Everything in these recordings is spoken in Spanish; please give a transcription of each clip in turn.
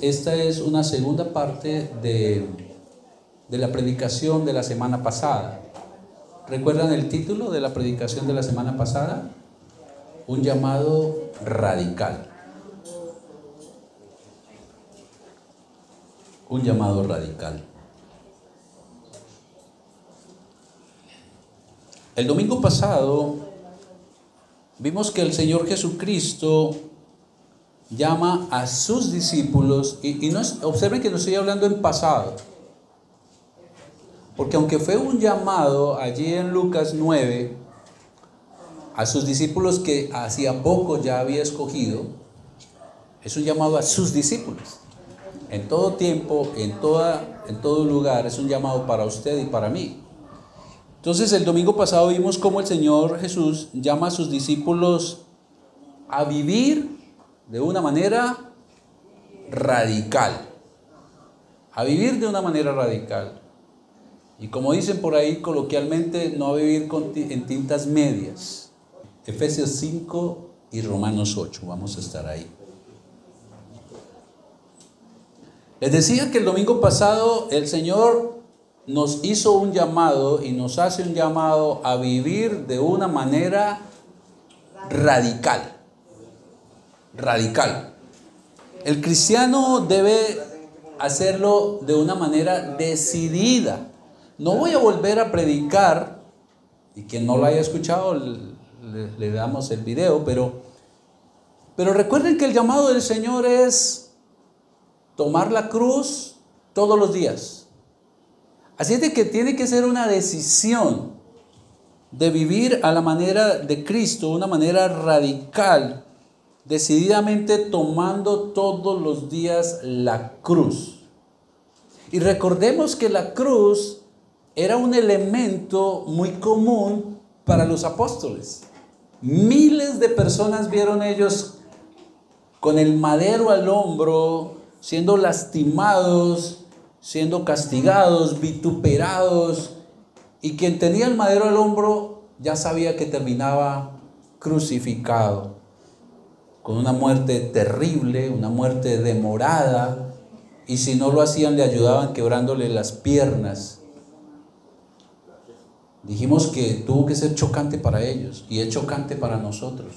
esta es una segunda parte de la predicación de la semana pasada. ¿Recuerdan el título de la predicación de la semana pasada? Un llamado radical. Un llamado radical. El domingo pasado vimos que el Señor Jesucristo llama a sus discípulos, observen que no estoy hablando en pasado, porque aunque fue un llamado allí en Lucas 9 a sus discípulos que hacía poco ya había escogido, es un llamado a sus discípulos. En todo tiempo, en todo lugar, es un llamado para usted y para mí. Entonces el domingo pasado vimos cómo el Señor Jesús llama a sus discípulos a vivir de una manera radical. A vivir de una manera radical. Y como dicen por ahí coloquialmente, no a vivir en tintas medias. Efesios 5 y Romanos 8, vamos a estar ahí. Les decía que el domingo pasado el Señor nos hizo un llamado y nos hace un llamado a vivir de una manera radical. Radical. El cristiano debe hacerlo de una manera decidida. No voy a volver a predicar, y quien no lo haya escuchado le damos el video, pero recuerden que el llamado del Señor es tomar la cruz todos los días. Así es de que tiene que ser una decisión de vivir a la manera de Cristo, una manera radical, decididamente tomando todos los días la cruz. Y recordemos que la cruz era un elemento muy común para los apóstoles. Miles de personas vieron ellos con el madero al hombro, siendo lastimados, siendo castigados, vituperados, y quien tenía el madero al hombro ya sabía que terminaba crucificado, con una muerte terrible, una muerte demorada, y si no lo hacían le ayudaban quebrándole las piernas. Dijimos que tuvo que ser chocante para ellos, y es chocante para nosotros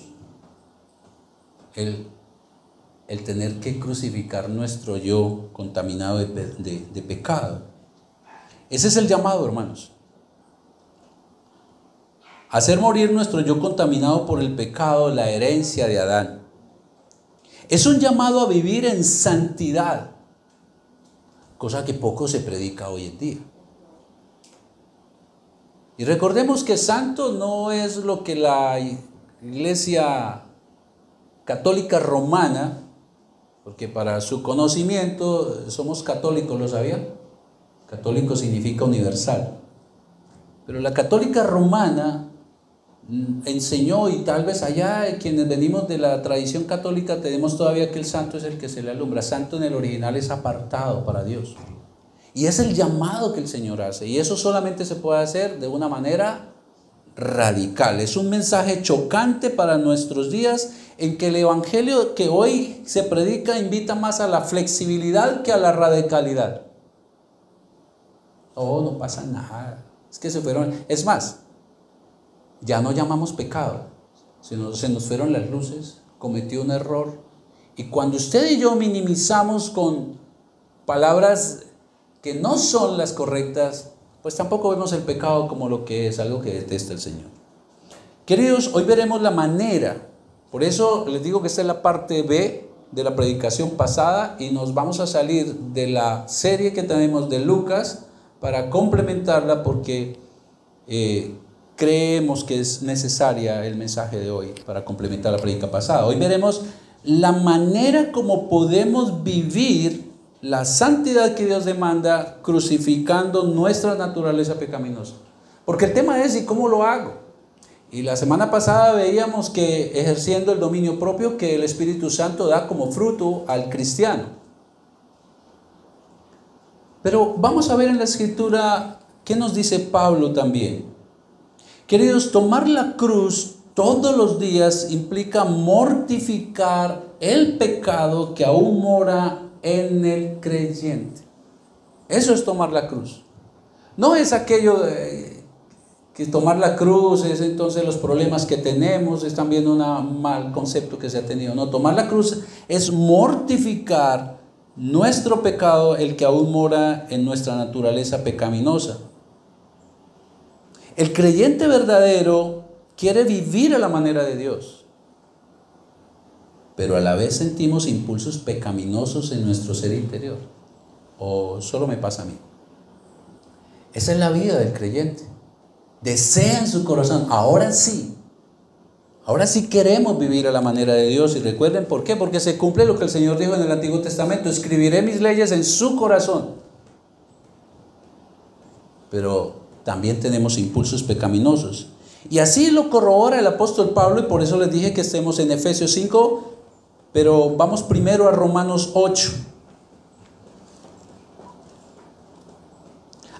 el tener que crucificar nuestro yo contaminado de pecado. Ese es el llamado, hermanos. Hacer morir nuestro yo contaminado por el pecado, la herencia de Adán. Es un llamado a vivir en santidad, cosa que poco se predica hoy en día. Y recordemos que santo no es lo que la Iglesia Católica Romana, porque para su conocimiento somos católicos, ¿lo sabían? Católico significa universal. Pero la Católica Romana enseñó, y tal vez allá quienes venimos de la tradición católica tenemos todavía que el santo es el que se le alumbra. Santo en el original es apartado para Dios. Y es el llamado que el Señor hace. Y eso solamente se puede hacer de una manera radical. Es un mensaje chocante para nuestros días, en que el evangelio que hoy se predica invita más a la flexibilidad que a la radicalidad. Oh, no pasa nada. Es que se fueron. Es más, ya no llamamos pecado, sino se nos fueron las luces, cometió un error. Y cuando usted y yo minimizamos con palabras que no son las correctas, pues tampoco vemos el pecado como lo que es, algo que detesta el Señor. Queridos, hoy veremos la manera. Por eso les digo que esta es la parte B de la predicación pasada, y nos vamos a salir de la serie que tenemos de Lucas para complementarla, porque creemos que es necesaria el mensaje de hoy para complementar la predica pasada. Hoy veremos la manera como podemos vivir la santidad que Dios demanda, crucificando nuestra naturaleza pecaminosa. Porque el tema es: ¿y cómo lo hago? Y la semana pasada veíamos que ejerciendo el dominio propio que el Espíritu Santo da como fruto al cristiano. Pero vamos a ver en la Escritura qué nos dice Pablo también. Queridos, tomar la cruz todos los días implica mortificar el pecado que aún mora en el creyente. Eso es tomar la cruz. No es aquello que tomar la cruz es entonces los problemas que tenemos, es también un mal concepto que se ha tenido. No, tomar la cruz es mortificar nuestro pecado, el que aún mora en nuestra naturaleza pecaminosa. El creyente verdadero quiere vivir a la manera de Dios, pero a la vez sentimos impulsos pecaminosos en nuestro ser interior. ¿O solo me pasa a mí? Esa es la vida del creyente. Desea en su corazón, ahora sí queremos vivir a la manera de Dios. Y recuerden por qué, porque se cumple lo que el Señor dijo en el Antiguo Testamento: escribiré mis leyes en su corazón. Pero también tenemos impulsos pecaminosos, y así lo corrobora el apóstol Pablo, y por eso les dije que estemos en Efesios 5, pero vamos primero a Romanos 8.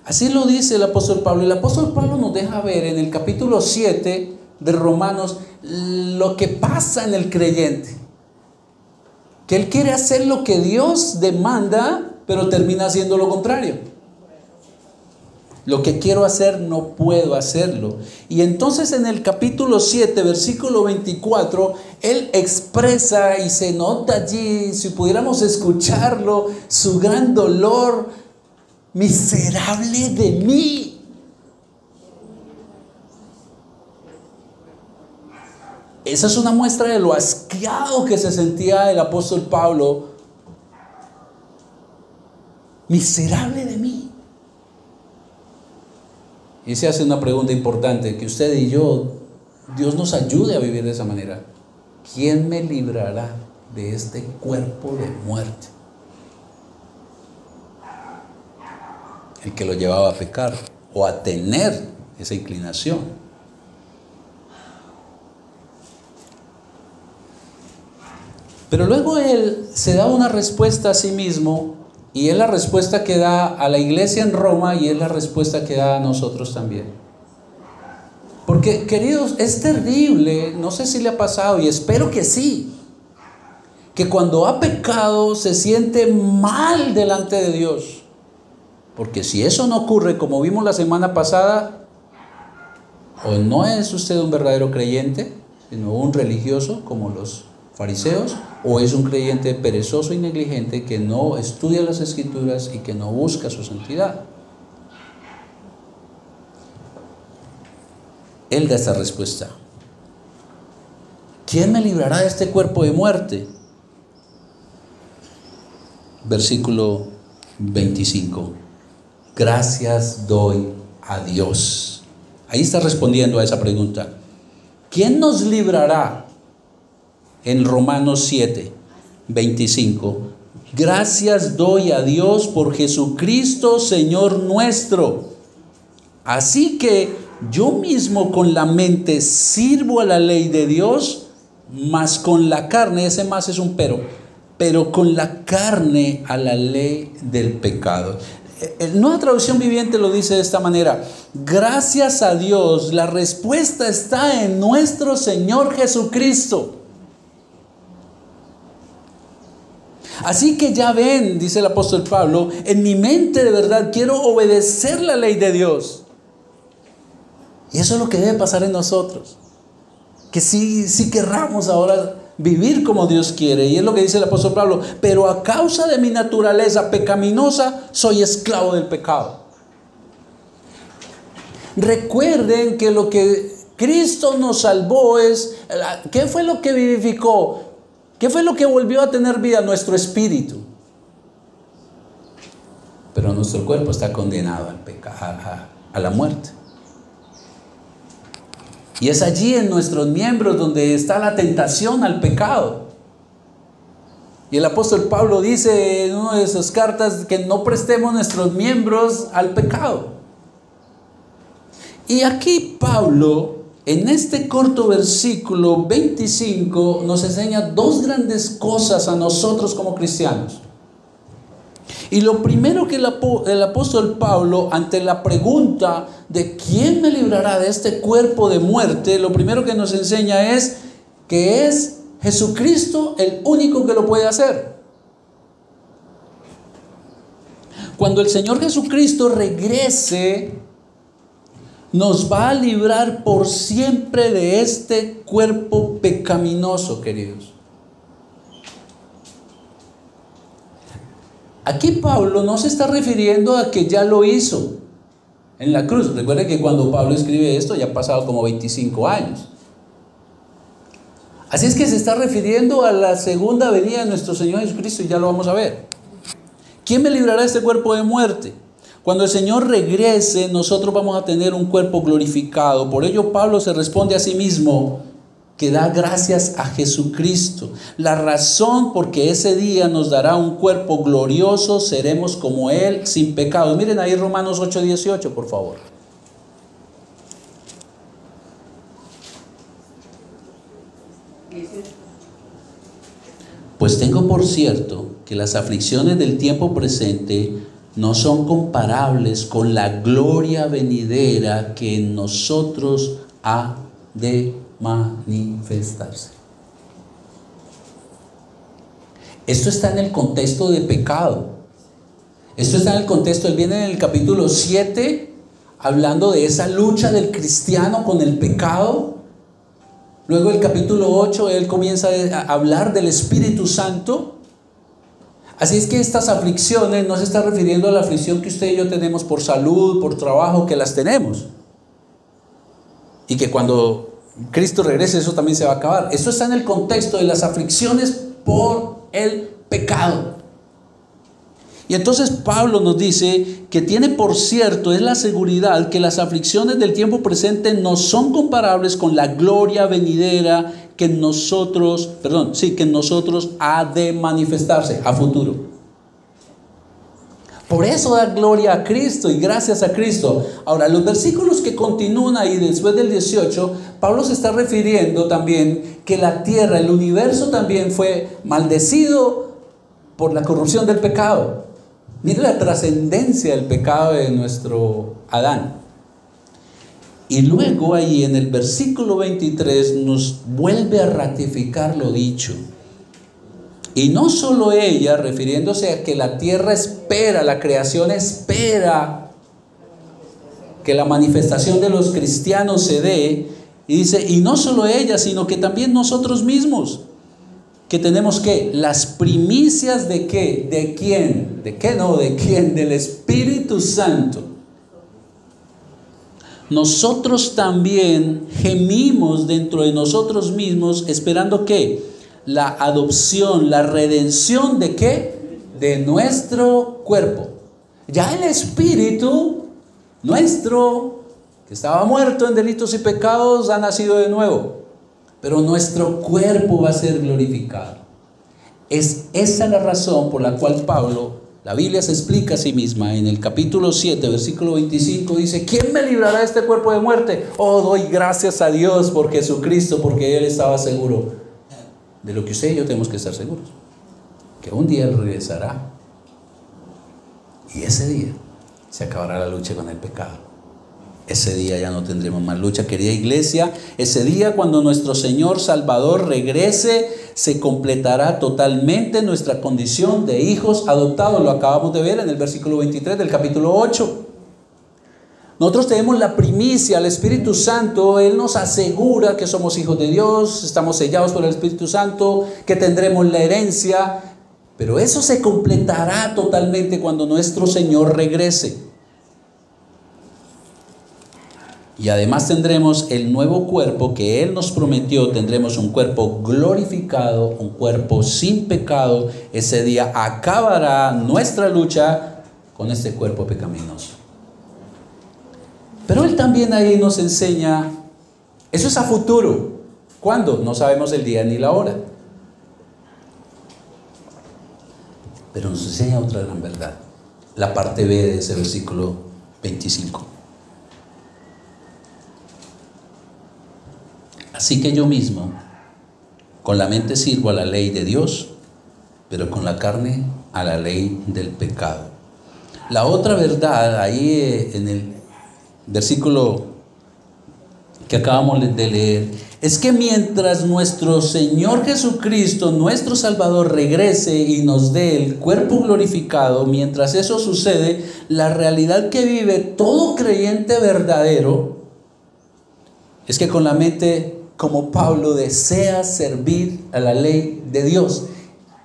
Así lo dice el apóstol Pablo. El apóstol Pablo nos deja ver en el capítulo 7 de Romanos lo que pasa en el creyente, que él quiere hacer lo que Dios demanda, pero termina haciendo lo contrario. Lo que quiero hacer no puedo hacerlo. Y entonces en el capítulo 7, versículo 24, él expresa, y se nota allí, si pudiéramos escucharlo, su gran dolor: miserable de mí. Esa es una muestra de lo asqueado que se sentía el apóstol Pablo. Miserable de mí. Y se hace una pregunta importante, que usted y yo, Dios nos ayude a vivir de esa manera. ¿Quién me librará de este cuerpo de muerte? El que lo llevaba a pecar o a tener esa inclinación. Pero luego él se da una respuesta a sí mismo, y es la respuesta que da a la iglesia en Roma, y es la respuesta que da a nosotros también. Porque, queridos, es terrible, no sé si le ha pasado, y espero que sí, que cuando ha pecado se siente mal delante de Dios. Porque si eso no ocurre, como vimos la semana pasada, o no es usted un verdadero creyente, sino un religioso como los fariseos, o es un creyente perezoso y negligente que no estudia las Escrituras y que no busca su santidad. Él da esta respuesta: ¿quién me librará de este cuerpo de muerte? Versículo 25. Gracias doy a Dios. Ahí está respondiendo a esa pregunta. ¿Quién nos librará? En Romanos 7, 25. Gracias doy a Dios por Jesucristo, Señor nuestro. Así que yo mismo con la mente sirvo a la ley de Dios, mas con la carne, ese más es un pero con la carne a la ley del pecado. Nueva Traducción Viviente lo dice de esta manera: gracias a Dios, la respuesta está en nuestro Señor Jesucristo. Así que ya ven, dice el apóstol Pablo, en mi mente de verdad quiero obedecer la ley de Dios. Y eso es lo que debe pasar en nosotros. Que sí querramos ahora vivir como Dios quiere. Y es lo que dice el apóstol Pablo: pero a causa de mi naturaleza pecaminosa, soy esclavo del pecado. Recuerden que lo que Cristo nos salvó es, ¿qué fue lo que vivificó? ¿Qué fue lo que volvió a tener vida? Nuestro espíritu. Pero nuestro cuerpo está condenado al pecado, a la muerte. Y es allí en nuestros miembros donde está la tentación al pecado. Y el apóstol Pablo dice en una de sus cartas que no prestemos nuestros miembros al pecado. Y aquí Pablo, en este corto versículo 25, nos enseña dos grandes cosas a nosotros como cristianos. Y lo primero que el apóstol Pablo, ante la pregunta de ¿quién me librará de este cuerpo de muerte?, lo primero que nos enseña es que es Jesucristo el único que lo puede hacer. Cuando el Señor Jesucristo regrese, nos va a librar por siempre de este cuerpo pecaminoso, queridos. Aquí Pablo no se está refiriendo a que ya lo hizo en la cruz. Recuerden que cuando Pablo escribe esto ya han pasado como 25 años. Así es que se está refiriendo a la segunda venida de nuestro Señor Jesucristo y ya lo vamos a ver. ¿Quién me librará de este cuerpo de muerte? Cuando el Señor regrese, nosotros vamos a tener un cuerpo glorificado. Por ello Pablo se responde a sí mismo que da gracias a Jesucristo. La razón porque ese día nos dará un cuerpo glorioso, seremos como Él sin pecado. Miren ahí Romanos 8:18, por favor. Pues tengo por cierto que las aflicciones del tiempo presente no son comparables con la gloria venidera que en nosotros ha de manifestarse. Esto está en el contexto de pecado. Esto está en el contexto, él viene en el capítulo 7 hablando de esa lucha del cristiano con el pecado. Luego el capítulo 8 él comienza a hablar del Espíritu Santo. Así es que estas aflicciones no se está refiriendo a la aflicción que usted y yo tenemos por salud, por trabajo, que las tenemos. Y que cuando Cristo regrese eso también se va a acabar. Esto está en el contexto de las aflicciones por el pecado. Y entonces Pablo nos dice que tiene por cierto, es la seguridad que las aflicciones del tiempo presente no son comparables con la gloria venidera que en nosotros, que en nosotros ha de manifestarse a futuro. Por eso da gloria a Cristo y gracias a Cristo. Ahora, los versículos que continúan ahí después del 18, Pablo se está refiriendo también que la tierra, el universo también fue maldecido por la corrupción del pecado. Mire la trascendencia del pecado de nuestro Adán. Y luego ahí en el versículo 23 nos vuelve a ratificar lo dicho. Y no solo ella, refiriéndose a que la tierra espera, la creación espera que la manifestación de los cristianos se dé. Y dice, y no solo ella, sino que también nosotros mismos. Que tenemos que las primicias de qué, de quién, de qué no, de quién, del Espíritu Santo. Nosotros también gemimos dentro de nosotros mismos esperando que la adopción, la redención de qué, de nuestro cuerpo. Ya el Espíritu nuestro que estaba muerto en delitos y pecados ha nacido de nuevo. Pero nuestro cuerpo va a ser glorificado. Es esa la razón por la cual Pablo, la Biblia se explica a sí misma en el capítulo 7, versículo 25, dice, ¿quién me librará de este cuerpo de muerte? Oh, doy gracias a Dios por Jesucristo, porque Él estaba seguro de lo que usted y yo tenemos que estar seguros, que un día Él regresará y ese día se acabará la lucha con el pecado. Ese día ya no tendremos más lucha, querida iglesia. Ese día cuando nuestro Señor Salvador regrese, se completará totalmente nuestra condición de hijos adoptados. Lo acabamos de ver en el versículo 23 del capítulo 8. Nosotros tenemos la primicia, el Espíritu Santo. Él nos asegura que somos hijos de Dios, estamos sellados por el Espíritu Santo, que tendremos la herencia. Pero eso se completará totalmente cuando nuestro Señor regrese. Y además tendremos el nuevo cuerpo que Él nos prometió. Tendremos un cuerpo glorificado, un cuerpo sin pecado. Ese día acabará nuestra lucha con este cuerpo pecaminoso. Pero Él también ahí nos enseña, eso es a futuro. ¿Cuándo? No sabemos el día ni la hora. Pero nos enseña otra gran verdad. La parte B de ese versículo 25. Así que yo mismo, con la mente sirvo a la ley de Dios, pero con la carne a la ley del pecado. La otra verdad, ahí en el versículo que acabamos de leer, es que mientras nuestro Señor Jesucristo, nuestro Salvador, regrese y nos dé el cuerpo glorificado, mientras eso sucede, la realidad que vive todo creyente verdadero es que con la mente, como Pablo, desea servir a la ley de Dios.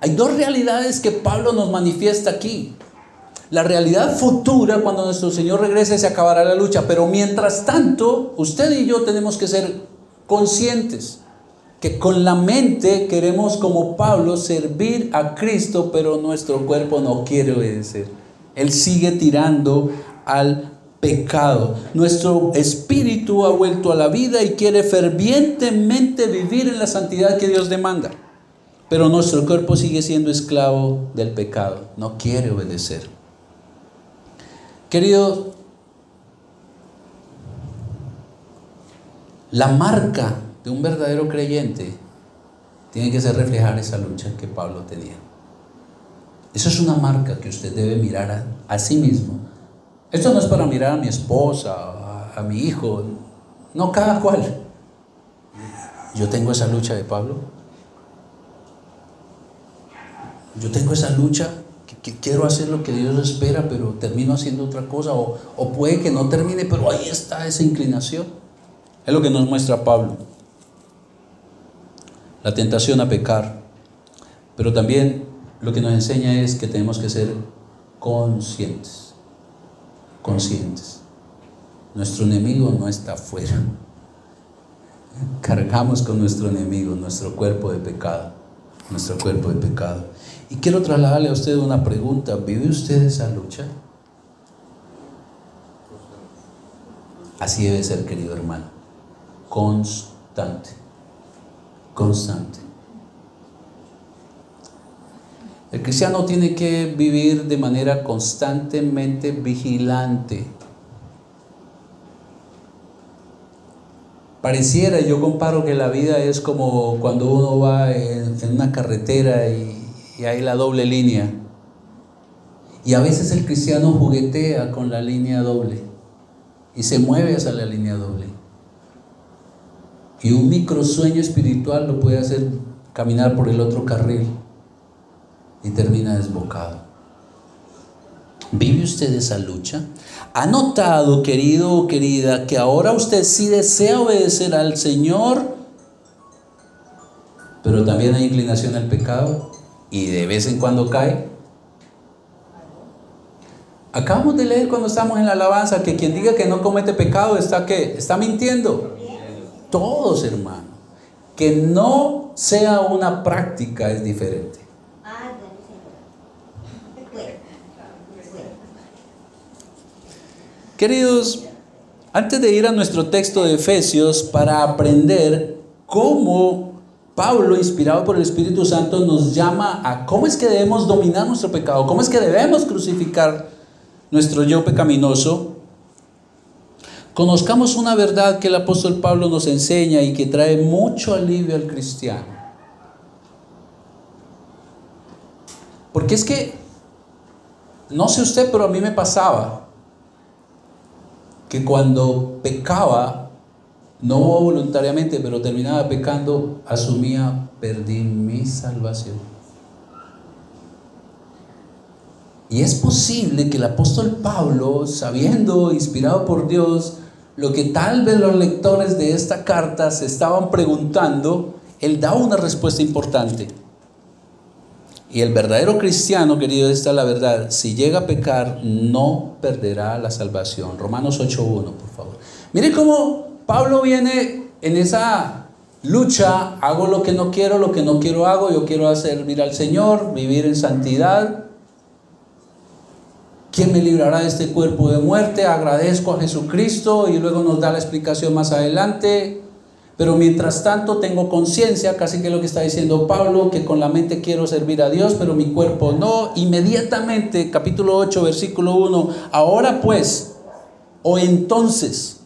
Hay dos realidades que Pablo nos manifiesta aquí. La realidad futura, cuando nuestro Señor regrese, se acabará la lucha. Pero mientras tanto, usted y yo tenemos que ser conscientes que con la mente queremos, como Pablo, servir a Cristo, pero nuestro cuerpo no quiere obedecer. Él sigue tirando al pecado. Nuestro espíritu ha vuelto a la vida y quiere fervientemente vivir en la santidad que Dios demanda. Pero nuestro cuerpo sigue siendo esclavo del pecado. No quiere obedecer. Queridos, la marca de un verdadero creyente tiene que ser reflejar esa lucha que Pablo tenía. Eso es una marca que usted debe mirar a sí mismo. Esto no es para mirar a mi esposa, a mi hijo. No, cada cual. Yo tengo esa lucha de Pablo. Yo tengo esa lucha que quiero hacer lo que Dios espera, pero termino haciendo otra cosa, o puede que no termine, pero ahí está esa inclinación. Es lo que nos muestra Pablo. La tentación a pecar. Pero también lo que nos enseña es que tenemos que ser conscientes. Conscientes. Nuestro enemigo no está afuera. Cargamos con nuestro enemigo, nuestro cuerpo de pecado. Nuestro cuerpo de pecado. Y quiero trasladarle a usted una pregunta. ¿Vive usted esa lucha? Así debe ser, querido hermano. Constante. Constante. El cristiano tiene que vivir de manera constantemente vigilante. Pareciera, yo comparo que la vida es como cuando uno va en una carretera y hay la doble línea. Y a veces el cristiano juguetea con la línea doble y se mueve hacia la línea doble. Y un microsueño espiritual lo puede hacer caminar por el otro carril y termina desbocado. ¿Vive usted esa lucha? ¿Ha notado, querido o querida, que ahora usted sí desea obedecer al Señor, pero también hay inclinación al pecado y de vez en cuando cae? Acabamos de leer cuando estamos en la alabanza que quien diga que no comete pecado está mintiendo. Todos, hermano. Que no sea una práctica es diferente. Queridos, antes de ir a nuestro texto de Efesios para aprender cómo Pablo, inspirado por el Espíritu Santo, nos llama a cómo es que debemos dominar nuestro pecado, cómo es que debemos crucificar nuestro yo pecaminoso, conozcamos una verdad que el apóstol Pablo nos enseña y que trae mucho alivio al cristiano. Porque es que, no sé usted, pero a mí me pasaba que cuando pecaba, no voluntariamente, pero terminaba pecando, asumía, perdí mi salvación. Y es posible que el apóstol Pablo, sabiendo, inspirado por Dios, lo que tal vez los lectores de esta carta se estaban preguntando, él da una respuesta importante. Y el verdadero cristiano, querido, esta es la verdad: si llega a pecar, no perderá la salvación. Romanos 8:1, por favor. Mire cómo Pablo viene en esa lucha. Hago lo que no quiero hago. Yo quiero servir al Señor, vivir en santidad. ¿Quién me librará de este cuerpo de muerte? Agradezco a Jesucristo, y luego nos da la explicación más adelante. Pero mientras tanto tengo conciencia, casi que lo que está diciendo Pablo, que con la mente quiero servir a Dios, pero mi cuerpo no. Inmediatamente, capítulo 8, versículo 1, ahora pues, o entonces,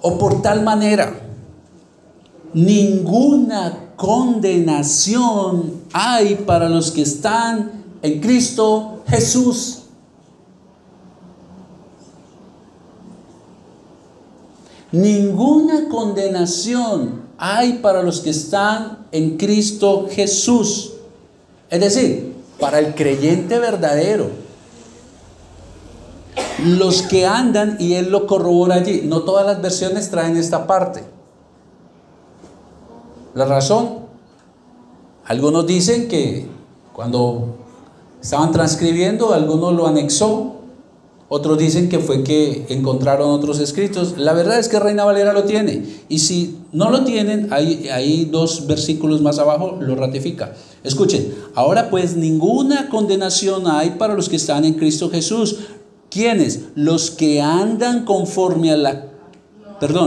o por tal manera, ninguna condenación hay para los que están en Cristo Jesús. Ninguna condenación hay para los que están en Cristo Jesús. Es decir, para el creyente verdadero. Los que andan, y él lo corrobora allí, no todas las versiones traen esta parte. La razón, algunos dicen que cuando estaban transcribiendo, algunos lo anexó, otros dicen que fue que encontraron otros escritos. La verdad es que Reina Valera lo tiene, y si no lo tienen, hay 2 versículos más abajo, lo ratifica. Escuchen, ahora pues ninguna condenación hay para los que están en Cristo Jesús. ¿Quiénes? Los que andan conforme a la...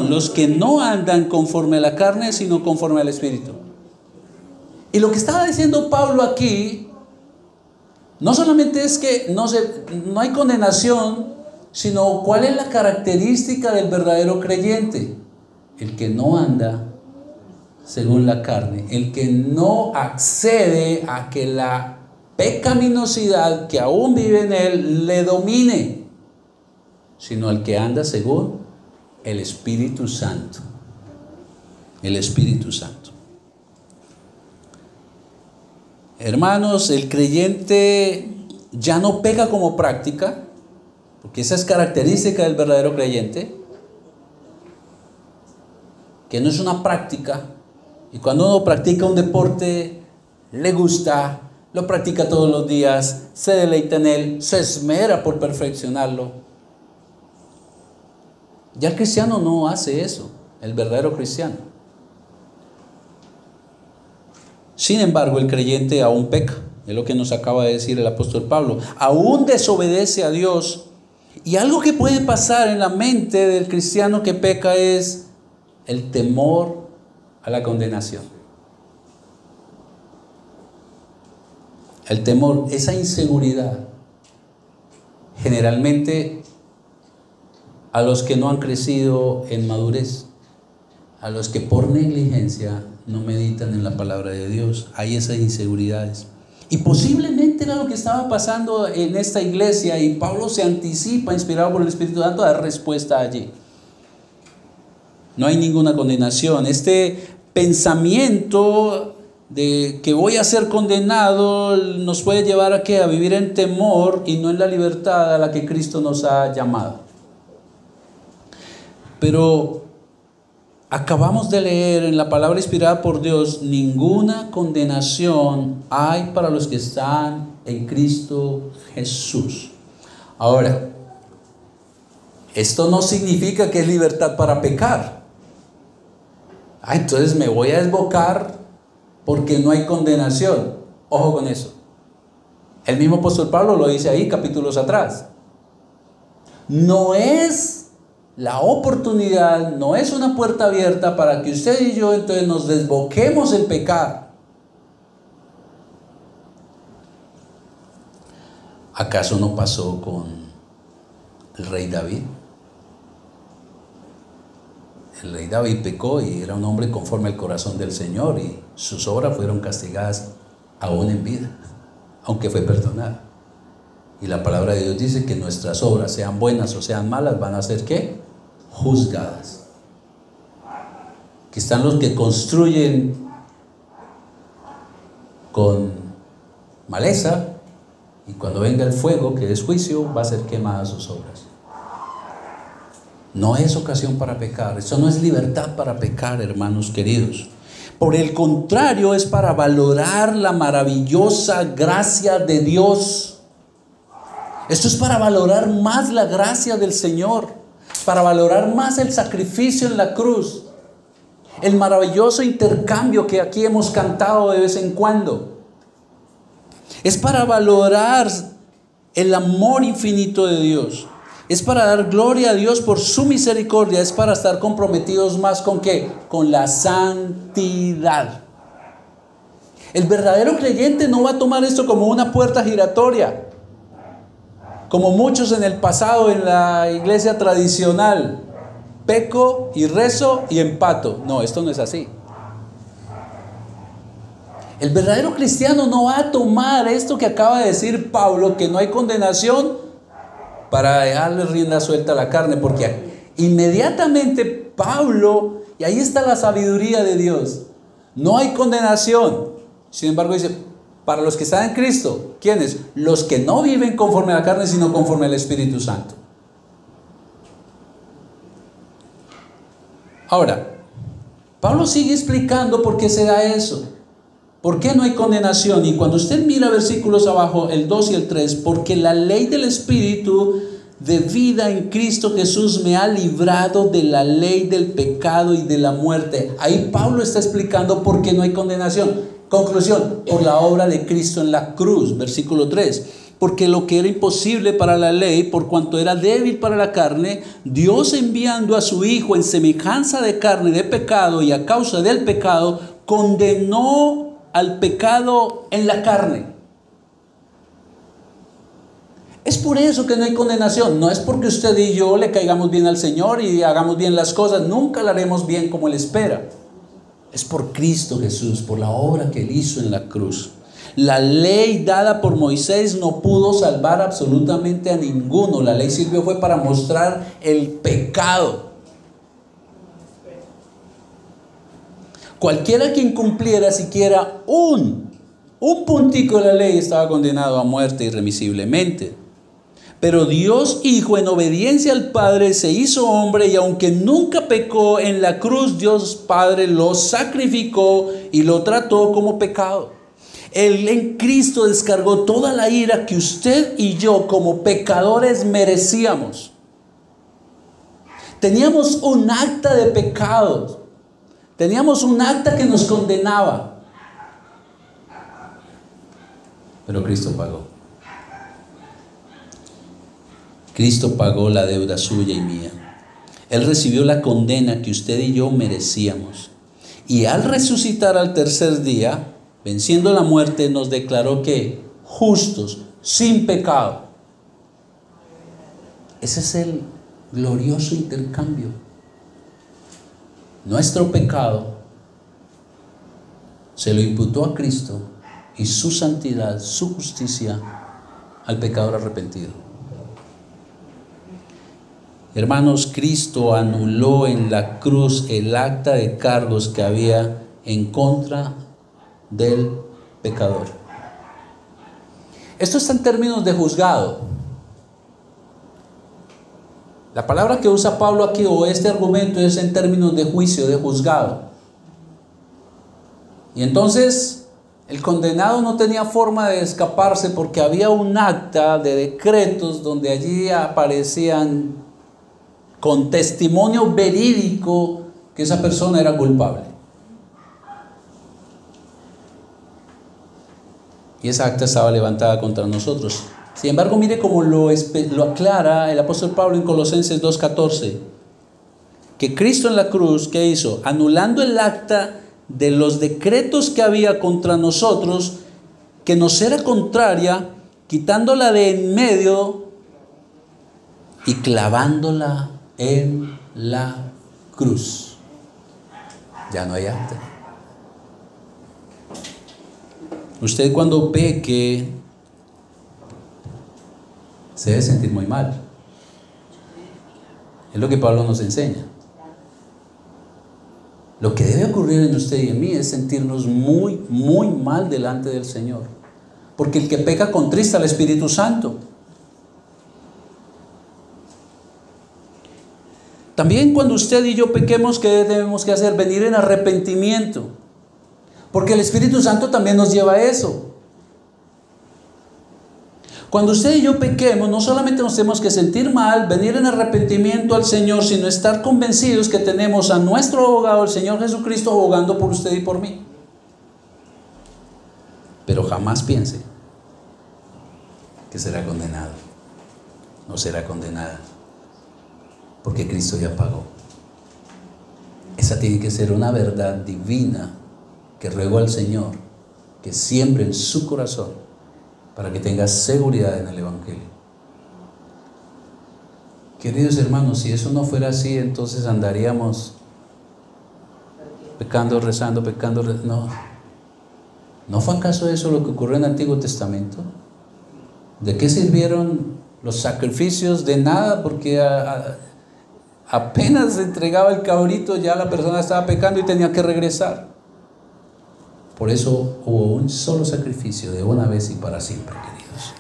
los que no andan conforme a la carne, sino conforme al Espíritu. Y lo que estaba diciendo Pablo aquí, no solamente es que no hay condenación, sino cuál es la característica del verdadero creyente. El que no anda según la carne, el que no accede a que la pecaminosidad que aún vive en él le domine, sino el que anda según el Espíritu Santo. El Espíritu Santo. Hermanos, el creyente ya no peca como práctica, porque esa es característica del verdadero creyente, que no es una práctica, y cuando uno practica un deporte, le gusta, lo practica todos los días, se deleita en él, se esmera por perfeccionarlo. Ya el cristiano no hace eso, el verdadero cristiano. Sin embargo, el creyente aún peca, es lo que nos acaba de decir el apóstol Pablo, aún desobedece a Dios. Y algo que puede pasar en la mente del cristiano que peca es el temor a la condenación. El temor, esa inseguridad, generalmente a los que no han crecido en madurez, a los que por negligencia no meditan en la palabra de Dios, hay esas inseguridades. Y posiblemente era lo que estaba pasando en esta iglesia, y Pablo se anticipa, inspirado por el Espíritu Santo, a dar respuesta allí. No hay ninguna condenación. Este pensamiento de que voy a ser condenado nos puede llevar a ¿qué? A vivir en temor y no en la libertad a la que Cristo nos ha llamado. Pero acabamos de leer en la palabra inspirada por Dios: ninguna condenación hay para los que están en Cristo Jesús. Ahora, esto no significa que es libertad para pecar. Entonces me voy a desbocar porque no hay condenación. Ojo con eso. El mismo apóstol Pablo lo dice ahí capítulos atrás. No es la oportunidad, no es una puerta abierta para que usted y yo entonces nos desboquemos en pecar. ¿Acaso no pasó con el rey David? El rey David pecó y era un hombre conforme al corazón del Señor, y sus obras fueron castigadas aún en vida, aunque fue perdonado. Y la palabra de Dios dice que nuestras obras, sean buenas o sean malas, van a ser ¿qué? Juzgadas. Que están los que construyen con maleza, y cuando venga el fuego, que es juicio, va a ser quemadas sus obras. No es ocasión para pecar. Eso no es libertad para pecar, hermanos queridos. Por el contrario, es para valorar la maravillosa gracia de Dios. Esto es para valorar más la gracia del Señor, para valorar más el sacrificio en la cruz, el maravilloso intercambio que aquí hemos cantado de vez en cuando. Es para valorar el amor infinito de Dios. Es para dar gloria a Dios por su misericordia. Es para estar comprometidos más con ¿qué? Con la santidad. El verdadero creyente no va a tomar esto como una puerta giratoria, como muchos en el pasado en la iglesia tradicional. Peco y rezo y empato. No, esto no es así. El verdadero cristiano no va a tomar esto que acaba de decir Pablo, que no hay condenación, para dejarle rienda suelta a la carne, porque inmediatamente Pablo, y ahí está la sabiduría de Dios. No hay condenación. Sin embargo dice, para los que están en Cristo, ¿quiénes? Los que no viven conforme a la carne, sino conforme al Espíritu Santo. Ahora, Pablo sigue explicando por qué se da eso. ¿Por qué no hay condenación? Y cuando usted mira versículos abajo, el 2 y el 3, porque la ley del Espíritu de vida en Cristo Jesús me ha librado de la ley del pecado y de la muerte. Ahí Pablo está explicando por qué no hay condenación. Conclusión, por la obra de Cristo en la cruz, versículo 3. Porque lo que era imposible para la ley, por cuanto era débil para la carne, Dios enviando a su Hijo en semejanza de carne de pecado y a causa del pecado, condenó al pecado en la carne. Es por eso que no hay condenación. No es porque usted y yo le caigamos bien al Señor y hagamos bien las cosas. Nunca la haremos bien como Él espera. Es por Cristo Jesús, por la obra que Él hizo en la cruz. La ley dada por Moisés no pudo salvar absolutamente a ninguno. La ley sirvió fue para mostrar el pecado. Cualquiera que incumpliera siquiera un puntico de la ley estaba condenado a muerte irremisiblemente. Pero Dios Hijo, en obediencia al Padre, se hizo hombre, y aunque nunca pecó, en la cruz Dios Padre lo sacrificó y lo trató como pecado. Él en Cristo descargó toda la ira que usted y yo como pecadores merecíamos. Teníamos un acta de pecados. Teníamos un acta que nos condenaba. Pero Cristo pagó. Cristo pagó la deuda suya y mía. Él recibió la condena que usted y yo merecíamos. Y al resucitar al tercer día, venciendo la muerte, nos declaró que justos, sin pecado. Ese es el glorioso intercambio. Nuestro pecado se lo imputó a Cristo, y su santidad, su justicia al pecador arrepentido. Hermanos, Cristo anuló en la cruz el acta de cargos que había en contra del pecador. Esto está en términos de juzgado. La palabra que usa Pablo aquí, o este argumento, es en términos de juicio, de juzgado. Y entonces el condenado no tenía forma de escaparse, porque había un acta de decretos donde allí aparecían con testimonio verídico que esa persona era culpable. Y esa acta estaba levantada contra nosotros. Sin embargo, mire cómo lo aclara el apóstol Pablo en Colosenses 2:14. Que Cristo en la cruz, ¿qué hizo? Anulando el acta de los decretos que había contra nosotros, que nos era contraria, quitándola de en medio y clavándola en la cruz. Ya no hay acta. Usted cuando peque se debe sentir muy mal. Es lo que Pablo nos enseña. Lo que debe ocurrir en usted y en mí es sentirnos muy, muy mal delante del Señor. Porque el que peca contrista al Espíritu Santo. También cuando usted y yo pequemos, ¿qué debemos que hacer? Venir en arrepentimiento. Porque el Espíritu Santo también nos lleva a eso. Cuando usted y yo pequemos, no solamente nos tenemos que sentir mal, venir en arrepentimiento al Señor, sino estar convencidos que tenemos a nuestro abogado, el Señor Jesucristo, abogando por usted y por mí. Pero jamás piense que será condenado. No será condenada, porque Cristo ya pagó. Esa tiene que ser una verdad divina que ruego al Señor que siembre en su corazón, para que tenga seguridad en el Evangelio. Queridos hermanos, si eso no fuera así, entonces andaríamos pecando, rezando, pecando, no. ¿No fue acaso eso lo que ocurrió en el Antiguo Testamento? ¿De qué sirvieron los sacrificios? De nada, porque Apenas se entregaba el cabrito, ya la persona estaba pecando y tenía que regresar. Por eso hubo un solo sacrificio de una vez y para siempre, queridos.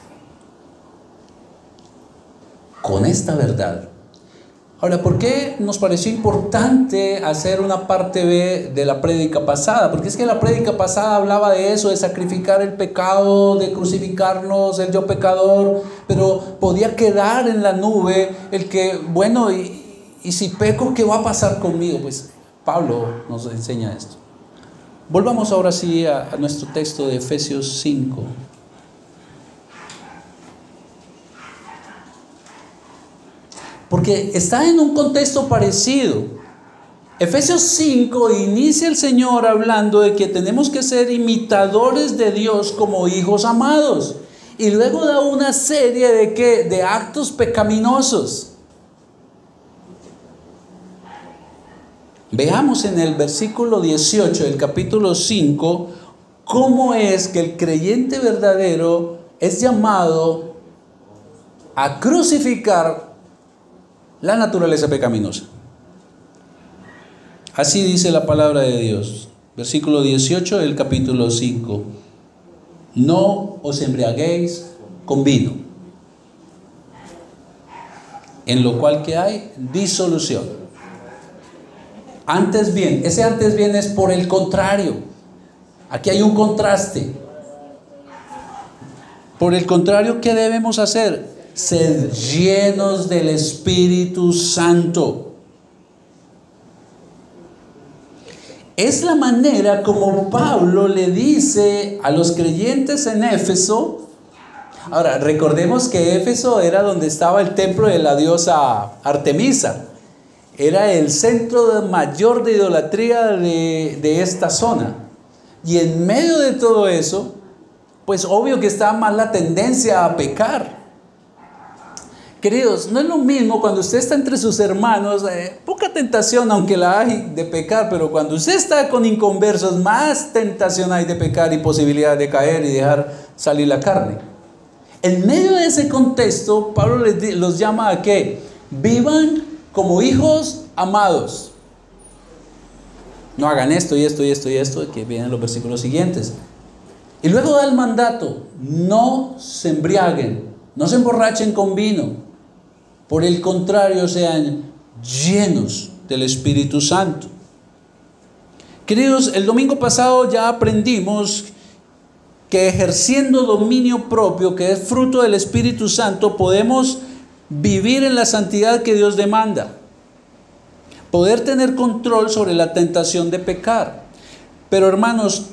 Con esta verdad. Ahora, ¿por qué nos pareció importante hacer una parte B de la prédica pasada? Porque es que la prédica pasada hablaba de eso, de sacrificar el pecado, de crucificarnos, el yo pecador, pero podía quedar en la nube el que, bueno, y si peco, ¿qué va a pasar conmigo? Pues Pablo nos enseña esto. Volvamos ahora sí a nuestro texto de Efesios 5. Porque está en un contexto parecido. Efesios 5 inicia el Señor hablando de que tenemos que ser imitadores de Dios como hijos amados. Y luego da una serie de actos pecaminosos. Veamos en el versículo 18 del capítulo 5 cómo es que el creyente verdadero es llamado a crucificar la naturaleza pecaminosa. Así dice la palabra de Dios, versículo 18 del capítulo 5. No os embriaguéis con vino, en lo cual que hay disolución. Antes bien, ese antes bien es por el contrario. Aquí hay un contraste. Por el contrario, ¿qué debemos hacer? Sed llenos del Espíritu Santo. Es la manera como Pablo le dice a los creyentes en Éfeso. Ahora, recordemos que Éfeso era donde estaba el templo de la diosa Artemisa. Era el centro mayor de idolatría de esta zona. Y en medio de todo eso, pues obvio que estaba más la tendencia a pecar. Queridos, no es lo mismo cuando usted está entre sus hermanos, poca tentación aunque la hay de pecar, pero cuando usted está con inconversos, más tentación hay de pecar y posibilidad de caer y dejar salir la carne. En medio de ese contexto, Pablo los llama a que vivan como hijos amados. No hagan esto y esto y esto y esto, que vienen los versículos siguientes. Y luego da el mandato: no se embriaguen, no se emborrachen con vino. Por el contrario, sean llenos del Espíritu Santo. Queridos, el domingo pasado ya aprendimos que ejerciendo dominio propio, que es fruto del Espíritu Santo, podemos vivir en la santidad que Dios demanda. Poder tener control sobre la tentación de pecar. Pero hermanos,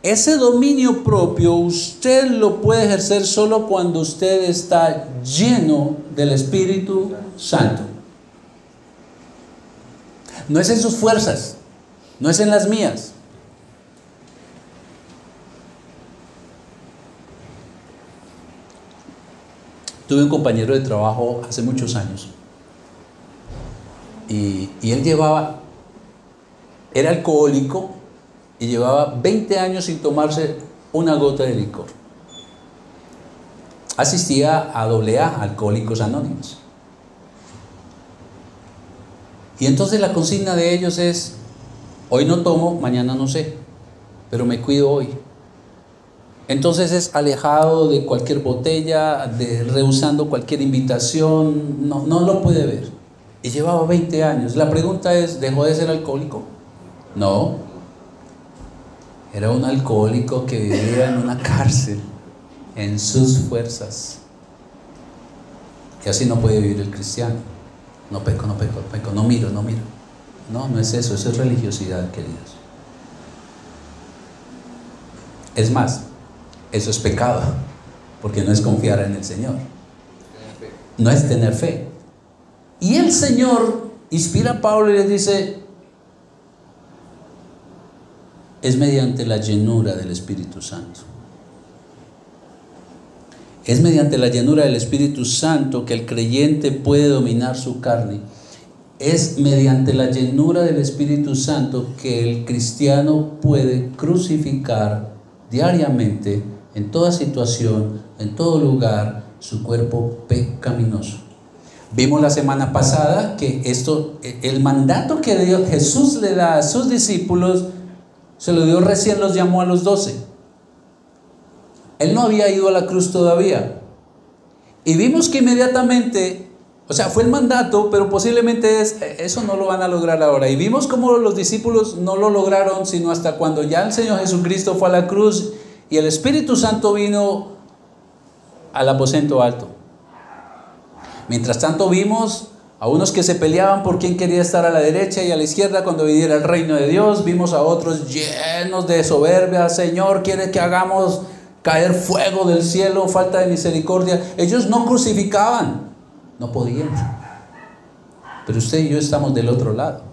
ese dominio propio usted lo puede ejercer solo cuando usted está lleno del Espíritu Santo. No es en sus fuerzas, no es en las mías. Tuve un compañero de trabajo hace muchos años y él era alcohólico y llevaba 20 años sin tomarse una gota de licor. Asistía a AA, Alcohólicos Anónimos. Y entonces la consigna de ellos es: hoy no tomo, mañana no sé, pero me cuido hoy. Entonces es alejado de cualquier botella, rehusando cualquier invitación, no lo puede ver. Y llevaba 20 años. La pregunta es: ¿dejó de ser alcohólico? No. Era un alcohólico que vivía en una cárcel, en sus fuerzas. Y así no puede vivir el cristiano. No peco, no miro. No es eso, eso es religiosidad, queridos. Es más, eso es pecado, porque no es confiar en el Señor. No es tener fe. Y el Señor inspira a Pablo y le dice: es mediante la llenura del Espíritu Santo. Es mediante la llenura del Espíritu Santo que el creyente puede dominar su carne. Es mediante la llenura del Espíritu Santo que el cristiano puede crucificar diariamente, en toda situación, en todo lugar, su cuerpo pecaminoso. Vimos la semana pasada que el mandato que Jesús le da a sus discípulos, se lo dio recién los llamó a los 12. Él no había ido a la cruz todavía. Y vimos que inmediatamente, o sea, fue el mandato, pero posiblemente eso no lo van a lograr ahora. Y vimos cómo los discípulos no lo lograron, sino hasta cuando ya el Señor Jesucristo fue a la cruz y el Espíritu Santo vino al aposento alto. Mientras tanto vimos a unos que se peleaban por quién quería estar a la derecha y a la izquierda cuando viniera el reino de Dios. Vimos a otros llenos de soberbia. Señor, ¿quiere que hagamos caer fuego del cielo? Falta de misericordia. Ellos no crucificaban, no podían. Pero usted y yo estamos del otro lado,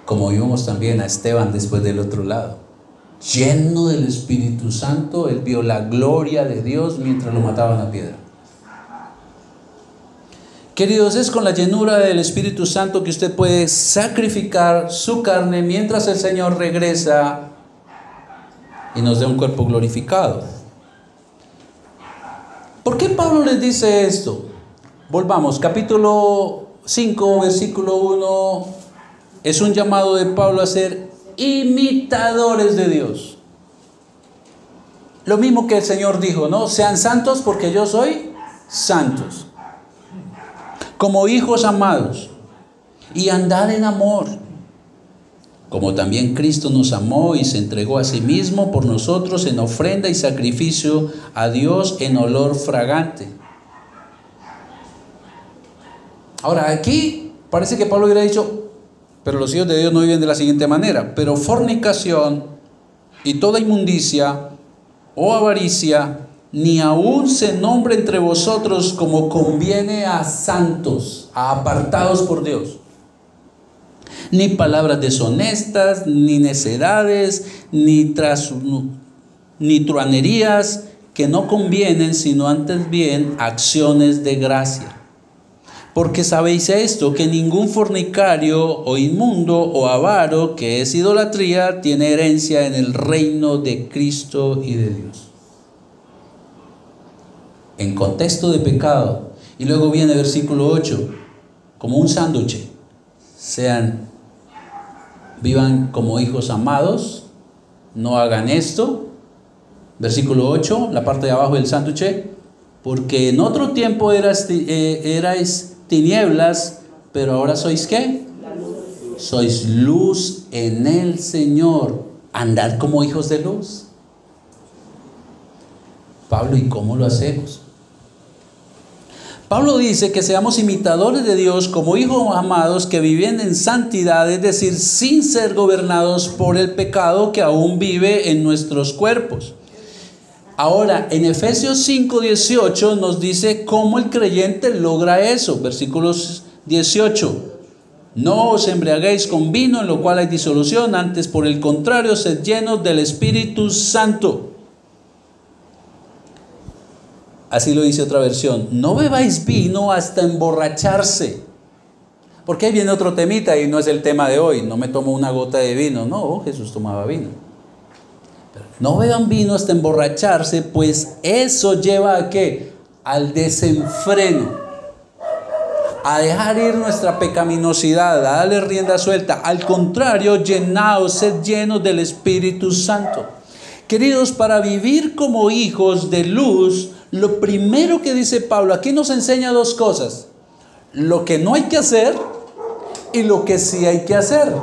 como vimos también a Esteban después del otro lado, lleno del Espíritu Santo. Él vio la gloria de Dios mientras lo mataban a piedra. Queridos, es con la llenura del Espíritu Santo que usted puede sacrificar su carne mientras el Señor regresa y nos dé un cuerpo glorificado. ¿Por qué Pablo les dice esto? Volvamos, capítulo 5, versículo 1, es un llamado de Pablo a ser imitadores de Dios. Lo mismo que el Señor dijo, ¿no? Sean santos porque yo soy santos. Como hijos amados, y andad en amor, como también Cristo nos amó y se entregó a sí mismo por nosotros en ofrenda y sacrificio a Dios en olor fragante. Ahora, aquí parece que Pablo hubiera dicho, pero los hijos de Dios no viven de la siguiente manera: pero fornicación y toda inmundicia o avaricia, ni aún se nombre entre vosotros como conviene a santos, a apartados por Dios. Ni palabras deshonestas, ni necedades, ni truanerías que no convienen, sino antes bien acciones de gracia. Porque sabéis esto, que ningún fornicario o inmundo o avaro, que es idolatría, tiene herencia en el reino de Cristo y de Dios. En contexto de pecado. Y luego viene versículo 8, como un sándwich: vivan como hijos amados, no hagan esto. Versículo 8, la parte de abajo del sándwich: porque en otro tiempo erais tinieblas, pero ahora sois ¿qué? Sois luz en el Señor. Andad como hijos de luz. Pablo, ¿y cómo lo hacemos? Pablo dice que seamos imitadores de Dios como hijos amados que viven en santidad, es decir, sin ser gobernados por el pecado que aún vive en nuestros cuerpos. Ahora, en Efesios 5:18 nos dice cómo el creyente logra eso. Versículos 18: no os embriaguéis con vino, en lo cual hay disolución, antes por el contrario, sed llenos del Espíritu Santo. Así lo dice otra versión: no bebáis vino hasta emborracharse. Porque ahí viene otro temita y no es el tema de hoy. No me tomo una gota de vino. No, Jesús tomaba vino. Pero no beban vino hasta emborracharse, pues eso lleva ¿a qué? Al desenfreno, a dejar ir nuestra pecaminosidad, a darle rienda suelta. Al contrario, llenaos, sed llenos del Espíritu Santo. Queridos, para vivir como hijos de luz, lo primero que dice Pablo, aquí nos enseña dos cosas: lo que no hay que hacer y lo que sí hay que hacer.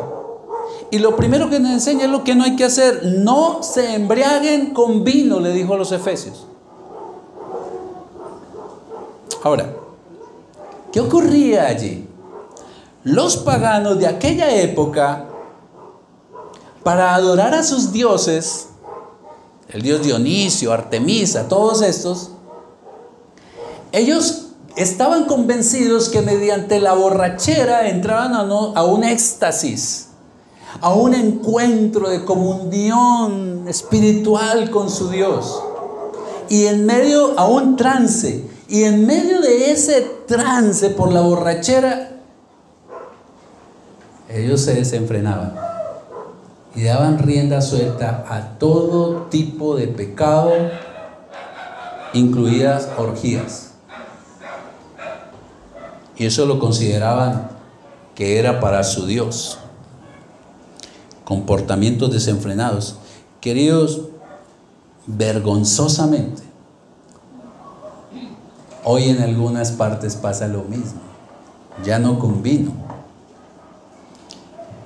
Y lo primero que nos enseña es lo que no hay que hacer. No se embriaguen con vino, le dijo a los efesios. Ahora, ¿qué ocurría allí? Los paganos de aquella época, para adorar a sus dioses, el dios Dionisio, Artemisa, todos estos, ellos estaban convencidos que mediante la borrachera entraban a un éxtasis, a un encuentro de comunión espiritual con su Dios, y en medio a un trance, y en medio de ese trance por la borrachera, ellos se desenfrenaban y daban rienda suelta a todo tipo de pecado, incluidas orgías. Y eso lo consideraban que era para su Dios. Comportamientos desenfrenados. Queridos, vergonzosamente, hoy en algunas partes pasa lo mismo. Ya no con vino,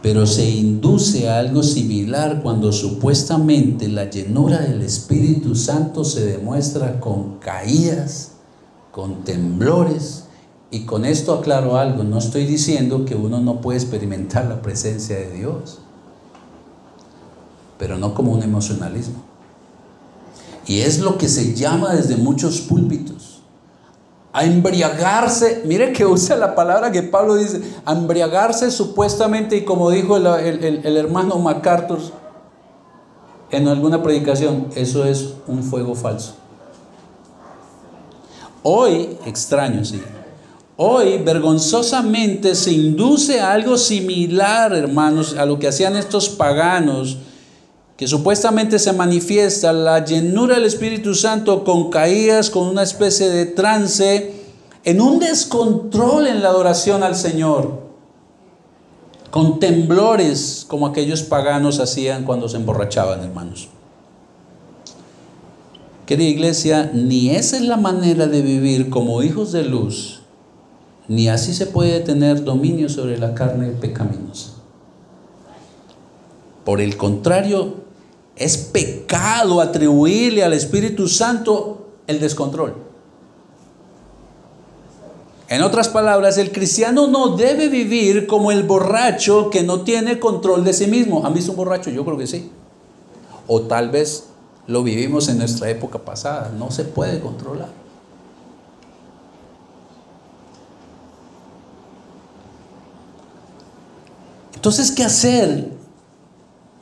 pero se induce a algo similar cuando supuestamente la llenura del Espíritu Santo se demuestra con caídas, con temblores. Y con esto aclaro algo, no estoy diciendo que uno no puede experimentar la presencia de Dios, pero no como un emocionalismo. Y es lo que se llama desde muchos púlpitos a embriagarse. Mire que usa la palabra que Pablo dice, a embriagarse supuestamente, y como dijo el hermano MacArthur en alguna predicación, eso es un fuego falso. Hoy, extraño, sí, hoy vergonzosamente se induce a algo similar, hermanos, a lo que hacían estos paganos, que supuestamente se manifiesta la llenura del Espíritu Santo con caídas, con una especie de trance, en un descontrol en la adoración al Señor, con temblores como aquellos paganos hacían cuando se emborrachaban, hermanos. Querida iglesia, ni esa es la manera de vivir como hijos de luz, ni así se puede tener dominio sobre la carne pecaminosa. Por el contrario, es pecado atribuirle al Espíritu Santo el descontrol. En otras palabras, el cristiano no debe vivir como el borracho que no tiene control de sí mismo. ¿Han visto un borracho? Yo creo que sí. O tal vez lo vivimos en nuestra época pasada. No se puede controlar. Entonces, ¿qué hacer?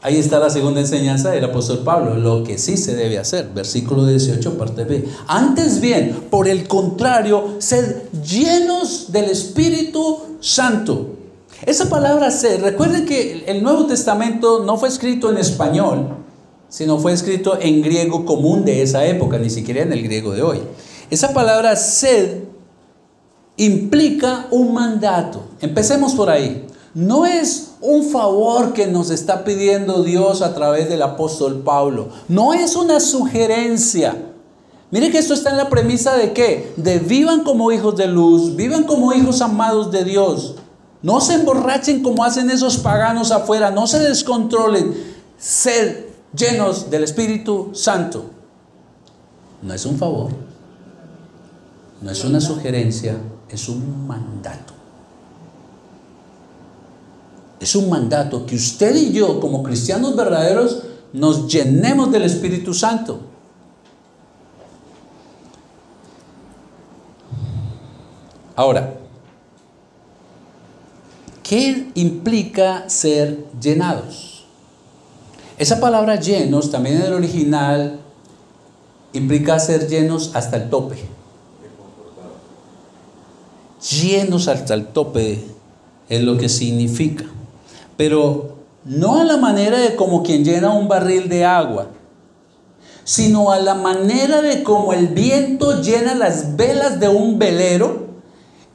Ahí está la segunda enseñanza del apóstol Pablo, lo que sí se debe hacer, versículo 18, parte B. Antes bien, por el contrario, sed llenos del Espíritu Santo. Esa palabra sed, recuerden que el Nuevo Testamento no fue escrito en español, sino fue escrito en griego común de esa época, ni siquiera en el griego de hoy. Esa palabra sed implica un mandato. Empecemos por ahí. No es un favor que nos está pidiendo Dios a través del apóstol Pablo. No es una sugerencia. Mire que esto está en la premisa de ¿qué? De vivan como hijos de luz, vivan como hijos amados de Dios. No se emborrachen como hacen esos paganos afuera, no se descontrolen. Sed llenos del Espíritu Santo. No es un favor, no es una sugerencia, es un mandato. Es un mandato que usted y yo, como cristianos verdaderos, nos llenemos del Espíritu Santo. Ahora, ¿qué implica ser llenados? Esa palabra llenos, también en el original, implica ser llenos hasta el tope. Llenos hasta el tope es lo que significa. Pero no a la manera de como quien llena un barril de agua, sino a la manera de como el viento llena las velas de un velero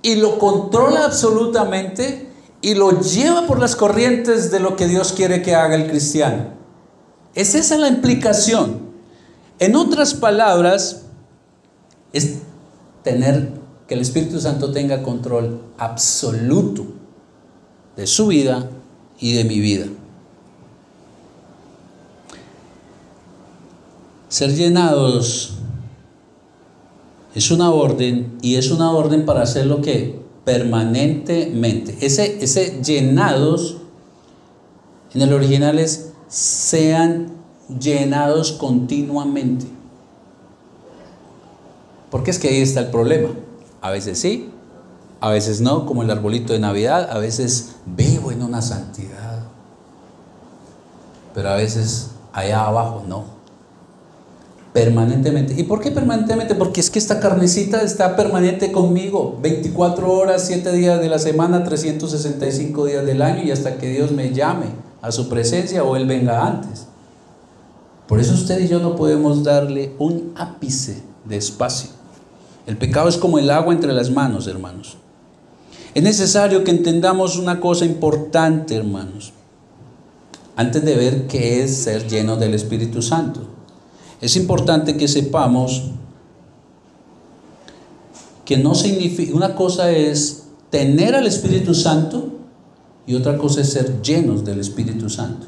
y lo controla absolutamente y lo lleva por las corrientes de lo que Dios quiere que haga el cristiano. Es esa la implicación. En otras palabras, es tener que el Espíritu Santo tenga control absoluto de su vida y de mi vida. Ser llenados es una orden, y es una orden para hacerlo que permanentemente. Ese llenados en el original es sean llenados continuamente. Porque es que ahí está el problema. A veces sí, a veces no, como el arbolito de Navidad. A veces vivo en una santidad, pero a veces allá abajo no. Permanentemente. ¿Y por qué permanentemente? Porque es que esta carnecita está permanente conmigo 24 horas, 7 días de la semana, 365 días del año, y hasta que Dios me llame a su presencia o Él venga antes. Por eso usted y yo no podemos darle un ápice de espacio. El pecado es como el agua entre las manos, hermanos. Es necesario que entendamos una cosa importante, hermanos, antes de ver qué es ser lleno del Espíritu Santo. Es importante que sepamos que no significa, una cosa es tener al Espíritu Santo y otra cosa es ser llenos del Espíritu Santo.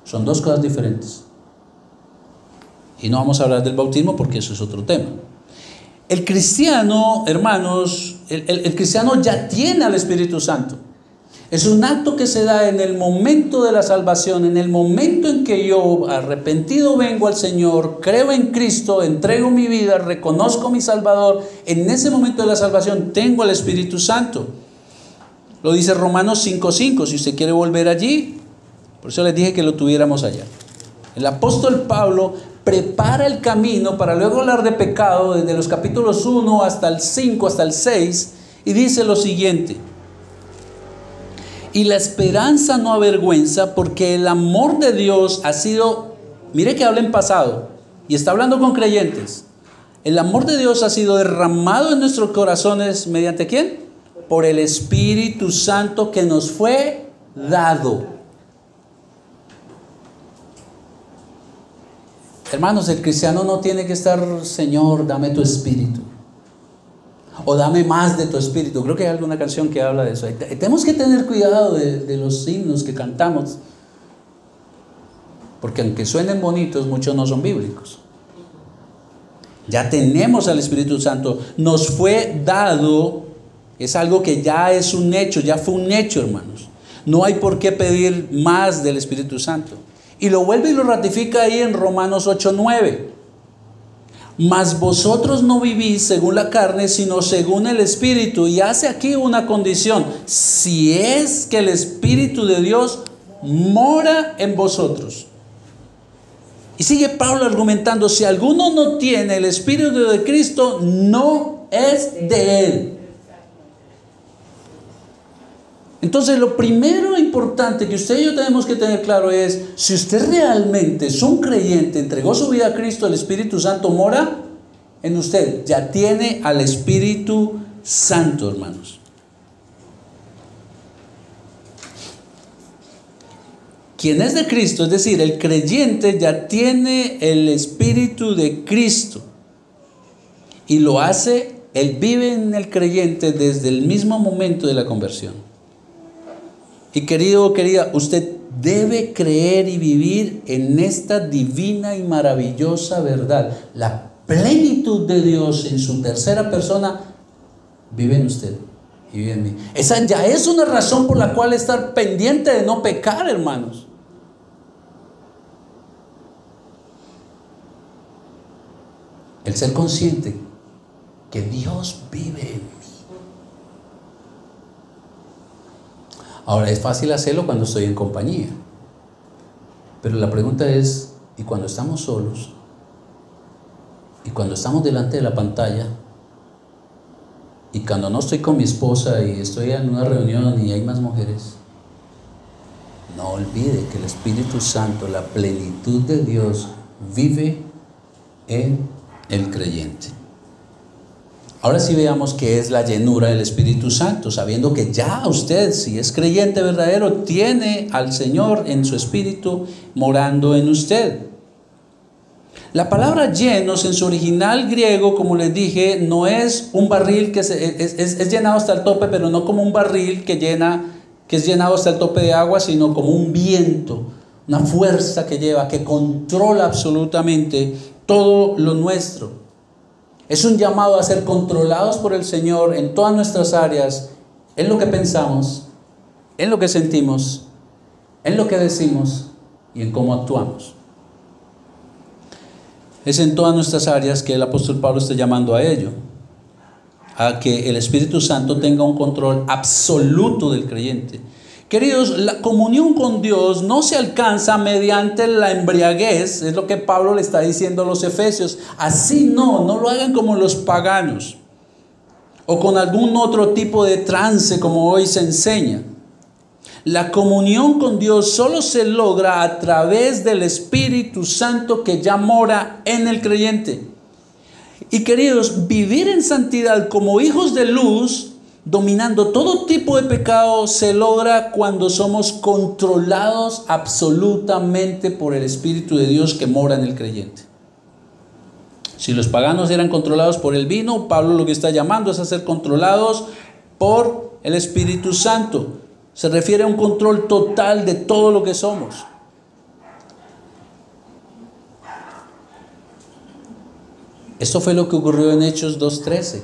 Son dos cosas diferentes. Y no vamos a hablar del bautismo porque eso es otro tema. El cristiano, hermanos, el cristiano ya tiene al Espíritu Santo. Es un acto que se da en el momento de la salvación, en el momento en que yo, arrepentido, vengo al Señor, creo en Cristo, entrego mi vida, reconozco a mi Salvador. En ese momento de la salvación tengo al Espíritu Santo. Lo dice Romanos 5:5, si usted quiere volver allí. Por eso les dije que lo tuviéramos allá. El apóstol Pablo prepara el camino para luego hablar de pecado desde los capítulos 1 hasta el 5, hasta el 6, y dice lo siguiente: y la esperanza no avergüenza, porque el amor de Dios ha sido, mire que habla en pasado, y está hablando con creyentes. El amor de Dios ha sido derramado en nuestros corazones, ¿mediante quién? Por el Espíritu Santo que nos fue dado. Hermanos, el cristiano no tiene que estar, Señor, dame tu espíritu, o dame más de tu espíritu. Creo que hay alguna canción que habla de eso. Tenemos que tener cuidado de los himnos que cantamos, porque aunque suenen bonitos, muchos no son bíblicos. Ya tenemos al Espíritu Santo, nos fue dado, es algo que ya es un hecho, ya fue un hecho, hermanos. No hay por qué pedir más del Espíritu Santo. Y lo vuelve y lo ratifica ahí en Romanos 8:9. Mas vosotros no vivís según la carne, sino según el Espíritu. Y hace aquí una condición: si es que el Espíritu de Dios mora en vosotros. Y sigue Pablo argumentando: si alguno no tiene el Espíritu de Cristo, no es de él. Entonces, lo primero importante que usted y yo tenemos que tener claro es: si usted realmente es un creyente, entregó su vida a Cristo, el Espíritu Santo mora en usted. Ya tiene al Espíritu Santo, hermanos. Quien es de Cristo, es decir, el creyente, ya tiene el Espíritu de Cristo. Y lo hace, él vive en el creyente desde el mismo momento de la conversión. Y querido o querida, usted debe creer y vivir en esta divina y maravillosa verdad. La plenitud de Dios en su tercera persona vive en usted y vive en mí. Esa ya es una razón por la cual estar pendiente de no pecar, hermanos. El ser consciente que Dios vive en mí. Ahora, es fácil hacerlo cuando estoy en compañía, pero la pregunta es: ¿y cuando estamos solos? ¿Y cuando estamos delante de la pantalla? ¿Y cuando no estoy con mi esposa y estoy en una reunión y hay más mujeres? No olvide que el Espíritu Santo, la plenitud de Dios, vive en el creyente. Ahora sí veamos qué es la llenura del Espíritu Santo, sabiendo que ya usted, si es creyente verdadero, tiene al Señor en su Espíritu morando en usted. La palabra llenos en su original griego, como les dije, no es un barril que es llenado hasta el tope, pero no como un barril que es llenado hasta el tope de agua, sino como un viento, una fuerza que lleva, que controla absolutamente todo lo nuestro. Es un llamado a ser controlados por el Señor en todas nuestras áreas, en lo que pensamos, en lo que sentimos, en lo que decimos y en cómo actuamos. Es en todas nuestras áreas que el apóstol Pablo está llamando a ello, a que el Espíritu Santo tenga un control absoluto del creyente. Queridos, la comunión con Dios no se alcanza mediante la embriaguez, es lo que Pablo le está diciendo a los efesios. Así no lo hagan como los paganos, o con algún otro tipo de trance como hoy se enseña. La comunión con Dios solo se logra a través del Espíritu Santo que ya mora en el creyente. Y queridos, vivir en santidad como hijos de luz dominando todo tipo de pecado se logra cuando somos controlados absolutamente por el Espíritu de Dios que mora en el creyente. Si los paganos eran controlados por el vino, Pablo lo que está llamando es a ser controlados por el Espíritu Santo. Se refiere a un control total de todo lo que somos. Esto fue lo que ocurrió en Hechos 2:13.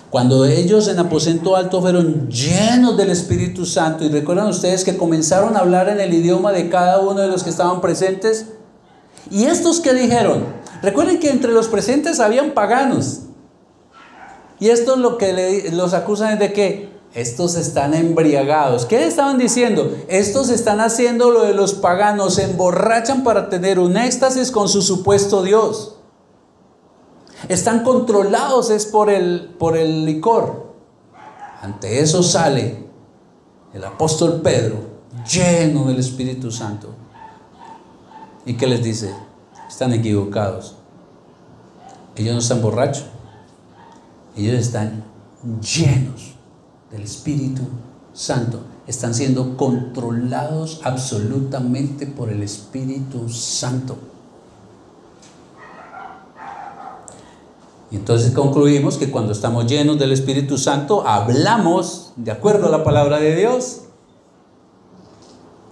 Cuando ellos en aposento alto fueron llenos del Espíritu Santo, y recuerdan ustedes que comenzaron a hablar en el idioma de cada uno de los que estaban presentes. ¿Y estos qué dijeron? Recuerden que entre los presentes habían paganos. Y esto es lo que los acusan es de que estos están embriagados. ¿Qué estaban diciendo? Estos están haciendo lo de los paganos, se emborrachan para tener un éxtasis con su supuesto Dios. Están controlados es por el licor. Ante eso sale el apóstol Pedro, lleno del Espíritu Santo. ¿Y qué les dice? Están equivocados. Ellos no están borrachos. Ellos están llenos del Espíritu Santo. Están siendo controlados absolutamente por el Espíritu Santo. Y entonces concluimos que cuando estamos llenos del Espíritu Santo, hablamos de acuerdo a la palabra de Dios.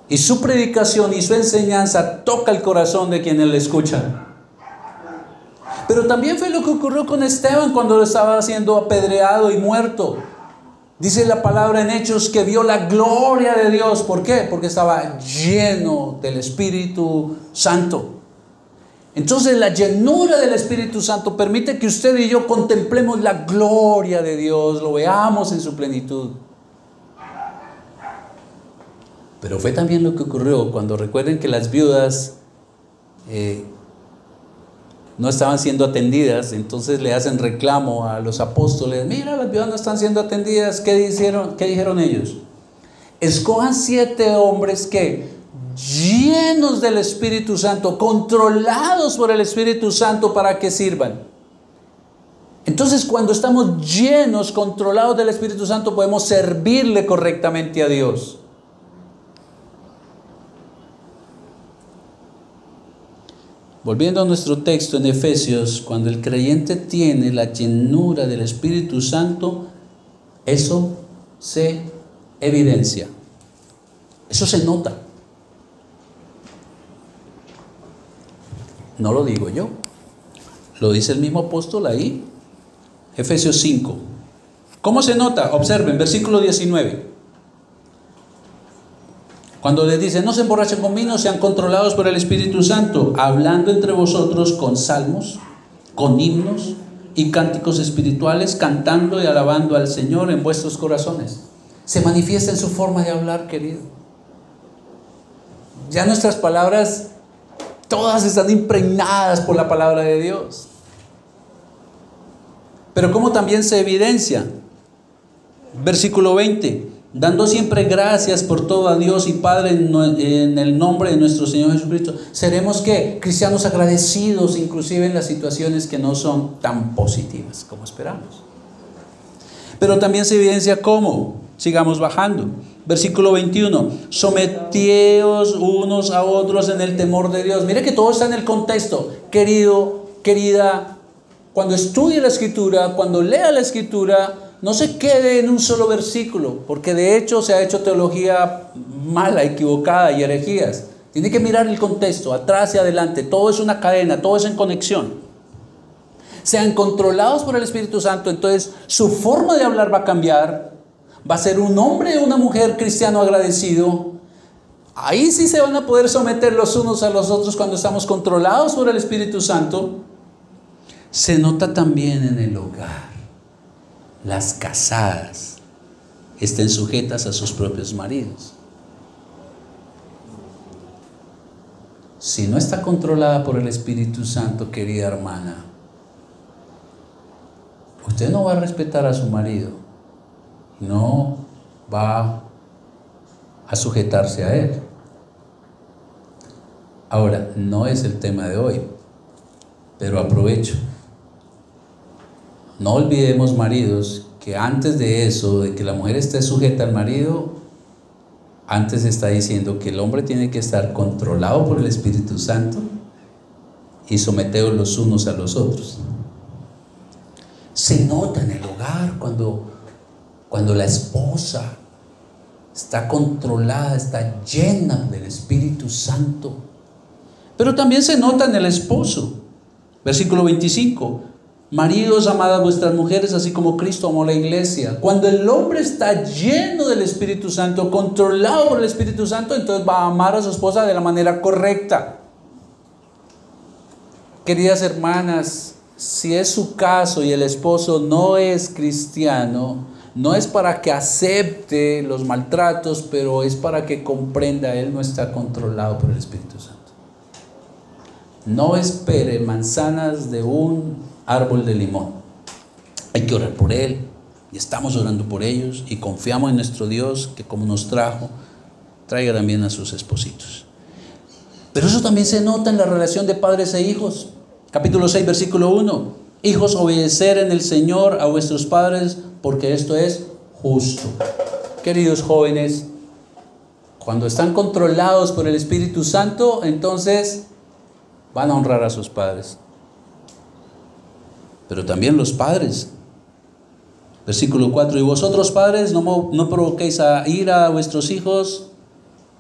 Y su predicación y su enseñanza toca el corazón de quienes le escuchan. Pero también fue lo que ocurrió con Esteban cuando estaba siendo apedreado y muerto. Dice la palabra en Hechos que vio la gloria de Dios. ¿Por qué? Porque estaba lleno del Espíritu Santo. Entonces la llenura del Espíritu Santo permite que usted y yo contemplemos la gloria de Dios, lo veamos en su plenitud. Pero fue también lo que ocurrió cuando recuerden que las viudas no estaban siendo atendidas, entonces le hacen reclamo a los apóstoles: mira, las viudas no están siendo atendidas. ¿Qué dijeron ellos? Escojan 7 hombres que llenos del Espíritu Santo, controlados por el Espíritu Santo para que sirvan. Entonces, cuando estamos llenos, controlados del Espíritu Santo, podemos servirle correctamente a Dios. Volviendo a nuestro texto en Efesios, cuando el creyente tiene la llenura del Espíritu Santo, eso se evidencia, eso se nota. No lo digo yo, lo dice el mismo apóstol ahí, Efesios 5. ¿Cómo se nota? Observen, versículo 19. Cuando les dice: no se emborrachen con vino, sean controlados por el Espíritu Santo, hablando entre vosotros con salmos, con himnos y cánticos espirituales, cantando y alabando al Señor en vuestros corazones. Se manifiesta en su forma de hablar, querido. Ya nuestras palabras todas están impregnadas por la palabra de Dios. Pero ¿cómo también se evidencia? Versículo 20. Dando siempre gracias por todo a Dios y Padre en el nombre de nuestro Señor Jesucristo. ¿Seremos qué? Cristianos agradecidos, inclusive en las situaciones que no son tan positivas como esperamos. Pero también se evidencia cómo. Sigamos bajando. Versículo 21. Someteos unos a otros en el temor de Dios. Mire que todo está en el contexto. Querido, querida, cuando estudie la Escritura, cuando lea la Escritura, no se quede en un solo versículo, porque de hecho se ha hecho teología mala, equivocada y herejías. Tiene que mirar el contexto, atrás y adelante. Todo es una cadena, todo es en conexión. Sean controlados por el Espíritu Santo, entonces su forma de hablar va a cambiar. Va a ser un hombre o una mujer cristiano agradecido. Ahí sí se van a poder someter los unos a los otros cuando estamos controlados por el Espíritu Santo. Se nota también en el hogar. Las casadas estén sujetas a sus propios maridos. Si no está controlada por el Espíritu Santo, querida hermana, usted no va a respetar a su marido, no va a sujetarse a él. Ahora, no es el tema de hoy, pero aprovecho. No olvidemos, maridos, que antes de eso, de que la mujer esté sujeta al marido, antes está diciendo que el hombre tiene que estar controlado por el Espíritu Santo y sometidos los unos a los otros. Se nota en el hogar cuando la esposa está controlada, está llena del Espíritu Santo. Pero también se nota en el esposo. Versículo 25. Maridos, amad a vuestras mujeres, así como Cristo amó la iglesia. Cuando el hombre está lleno del Espíritu Santo, controlado por el Espíritu Santo, entonces va a amar a su esposa de la manera correcta. Queridas hermanas, si es su caso y el esposo no es cristiano, no es para que acepte los maltratos, pero es para que comprenda, él no está controlado por el Espíritu Santo. No espere manzanas de un árbol de limón. Hay que orar por él, y estamos orando por ellos, y confiamos en nuestro Dios, que como nos trajo, traiga también a sus espositos. Pero eso también se nota en la relación de padres e hijos. Capítulo 6, versículo 1. Hijos, obedecer en el Señor a vuestros padres, porque esto es justo. Queridos jóvenes, cuando están controlados por el Espíritu Santo, entonces van a honrar a sus padres. Pero también los padres. Versículo 4. Y vosotros, padres, no provoquéis a ira a vuestros hijos,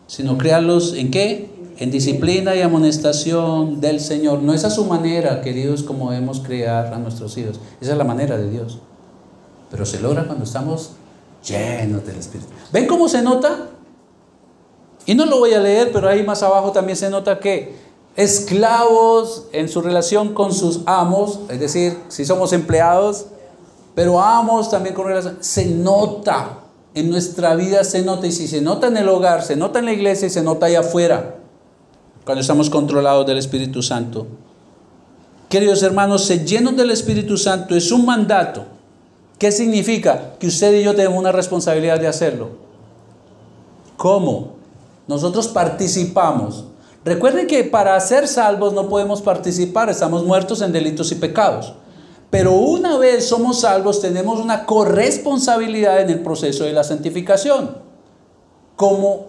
sino criadlos ¿en qué? En disciplina y amonestación del Señor. No es a su manera, queridos, como debemos criar a nuestros hijos. Esa es la manera de Dios. Pero se logra cuando estamos llenos del Espíritu. ¿Ven cómo se nota? Y no lo voy a leer, pero ahí más abajo también se nota que esclavos en su relación con sus amos, es decir, si somos empleados, pero amos también con relación, se nota en nuestra vida, se nota, y si se nota en el hogar, se nota en la iglesia y se nota allá afuera, cuando estamos controlados del Espíritu Santo. Queridos hermanos, ser llenos del Espíritu Santo es un mandato. ¿Qué significa? Que usted y yo tenemos una responsabilidad de hacerlo. ¿Cómo? Nosotros participamos. Recuerden que para ser salvos no podemos participar, estamos muertos en delitos y pecados. Pero una vez somos salvos, tenemos una corresponsabilidad en el proceso de la santificación. ¿Cómo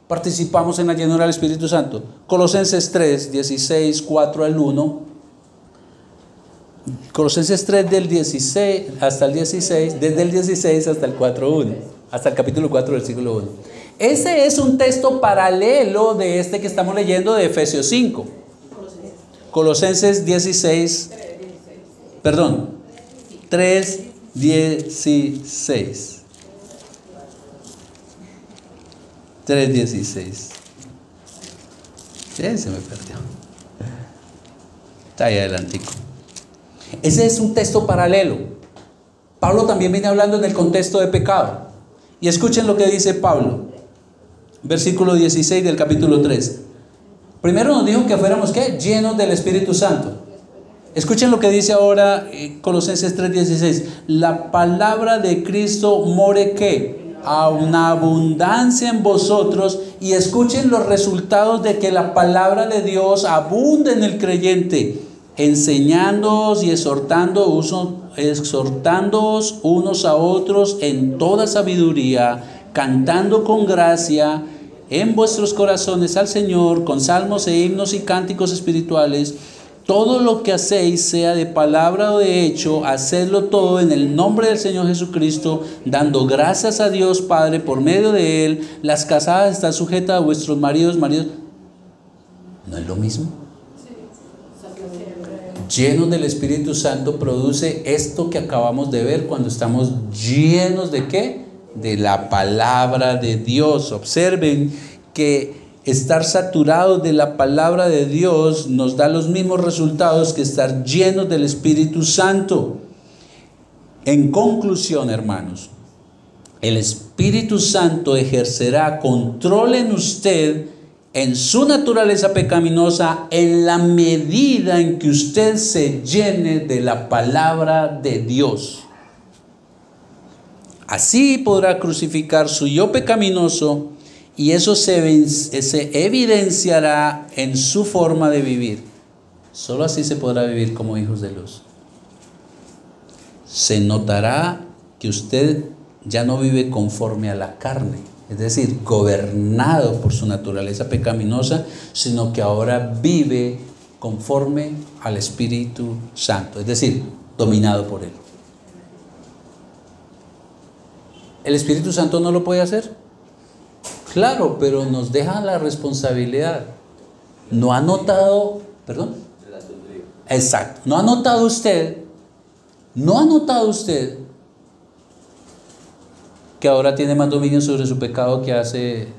participamos en la llenura del Espíritu Santo? Colosenses 3, 16, 4 al 1. Colosenses 3 del 16 hasta el 16, desde el 16 hasta el 4.1, hasta el capítulo 4, versículo 1. Ese es un texto paralelo de este que estamos leyendo de Efesios 5. Colosenses 16, perdón, 3, 16. 3, 16. Se me perdió. Está ahí adelantico. Ese es un texto paralelo. Pablo también viene hablando en el contexto de pecado. Y escuchen lo que dice Pablo. Versículo 16 del capítulo 3. Primero nos dijo que fuéramos ¿qué? Llenos del Espíritu Santo. Escuchen lo que dice ahora Colosenses 3:16. La palabra de Cristo more ¿qué? A una abundancia en vosotros. Y escuchen los resultados de que la palabra de Dios abunde en el creyente, enseñándoos y exhortándoos unos a otros en toda sabiduría, cantando con gracia en vuestros corazones al Señor, con salmos e himnos y cánticos espirituales. Todo lo que hacéis, sea de palabra o de hecho, hacedlo todo en el nombre del Señor Jesucristo, dando gracias a Dios Padre por medio de Él. Las casadas están sujetas a vuestros maridos. ¿No es lo mismo? Llenos del Espíritu Santo produce esto que acabamos de ver cuando estamos llenos de ¿qué? De la palabra de Dios. Observen que estar saturados de la palabra de Dios nos da los mismos resultados que estar llenos del Espíritu Santo. En conclusión, hermanos, el Espíritu Santo ejercerá control en usted, en su naturaleza pecaminosa, en la medida en que usted se llene de la palabra de Dios. Así podrá crucificar su yo pecaminoso, y eso se evidenciará en su forma de vivir. Solo así se podrá vivir como hijos de luz. Se notará que que usted ya no vive conforme a la carne, es decir, gobernado por su naturaleza pecaminosa, sino que ahora vive conforme al Espíritu Santo, es decir, dominado por Él. ¿El Espíritu Santo no lo puede hacer? Claro, pero nos deja la responsabilidad. ¿No ha notado, perdón? Exacto, ¿no ha notado usted que ahora tiene más dominio sobre su pecado que hace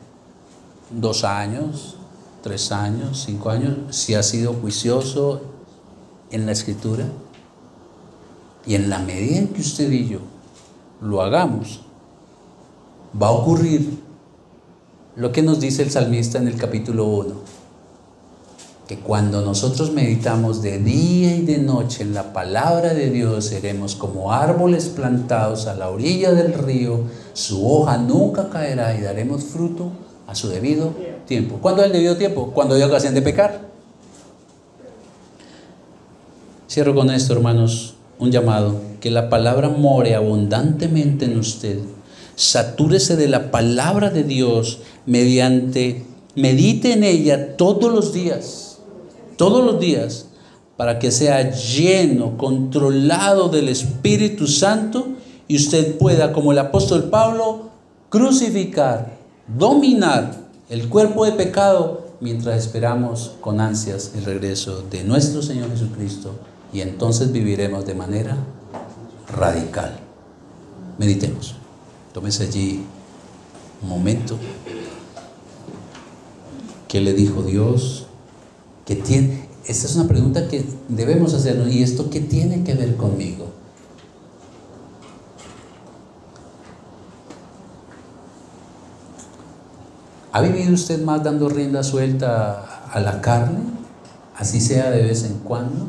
2 años, 3 años, 5 años? Si ha sido juicioso en la Escritura, y en la medida en que usted y yo lo hagamos, va a ocurrir lo que nos dice el salmista en el capítulo 1, que cuando nosotros meditamos de día y de noche en la palabra de Dios, seremos como árboles plantados a la orilla del río, su hoja nunca caerá y daremos fruto a su debido tiempo. ¿Cuándo es el debido tiempo? Cuando hay ocasión de pecar. Cierro con esto, hermanos, un llamado: que la palabra more abundantemente en usted. Satúrese de la palabra de Dios medite en ella todos los días, para que sea lleno, controlado del Espíritu Santo, y usted pueda, como el apóstol Pablo, crucificar, dominar el cuerpo de pecado, mientras esperamos con ansias el regreso de nuestro Señor Jesucristo, y entonces viviremos de manera radical. Meditemos. Tómese allí un momento. ¿Qué le dijo Dios? ¿Qué tiene? Esta es una pregunta que debemos hacernos. ¿Y esto qué tiene que ver conmigo? ¿Ha vivido usted más dando rienda suelta a la carne, así sea de vez en cuando?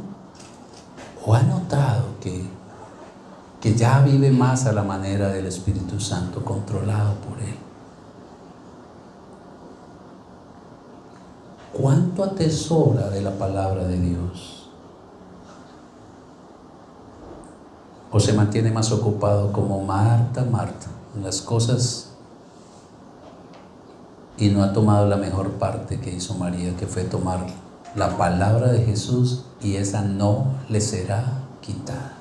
¿O ha notado que ya vive más a la manera del Espíritu Santo, controlado por Él? ¿Cuánto atesora de la palabra de Dios? ¿O se mantiene más ocupado como Marta en las cosas, y no ha tomado la mejor parte que hizo María, que fue tomar la palabra de Jesús, y esa no le será quitada?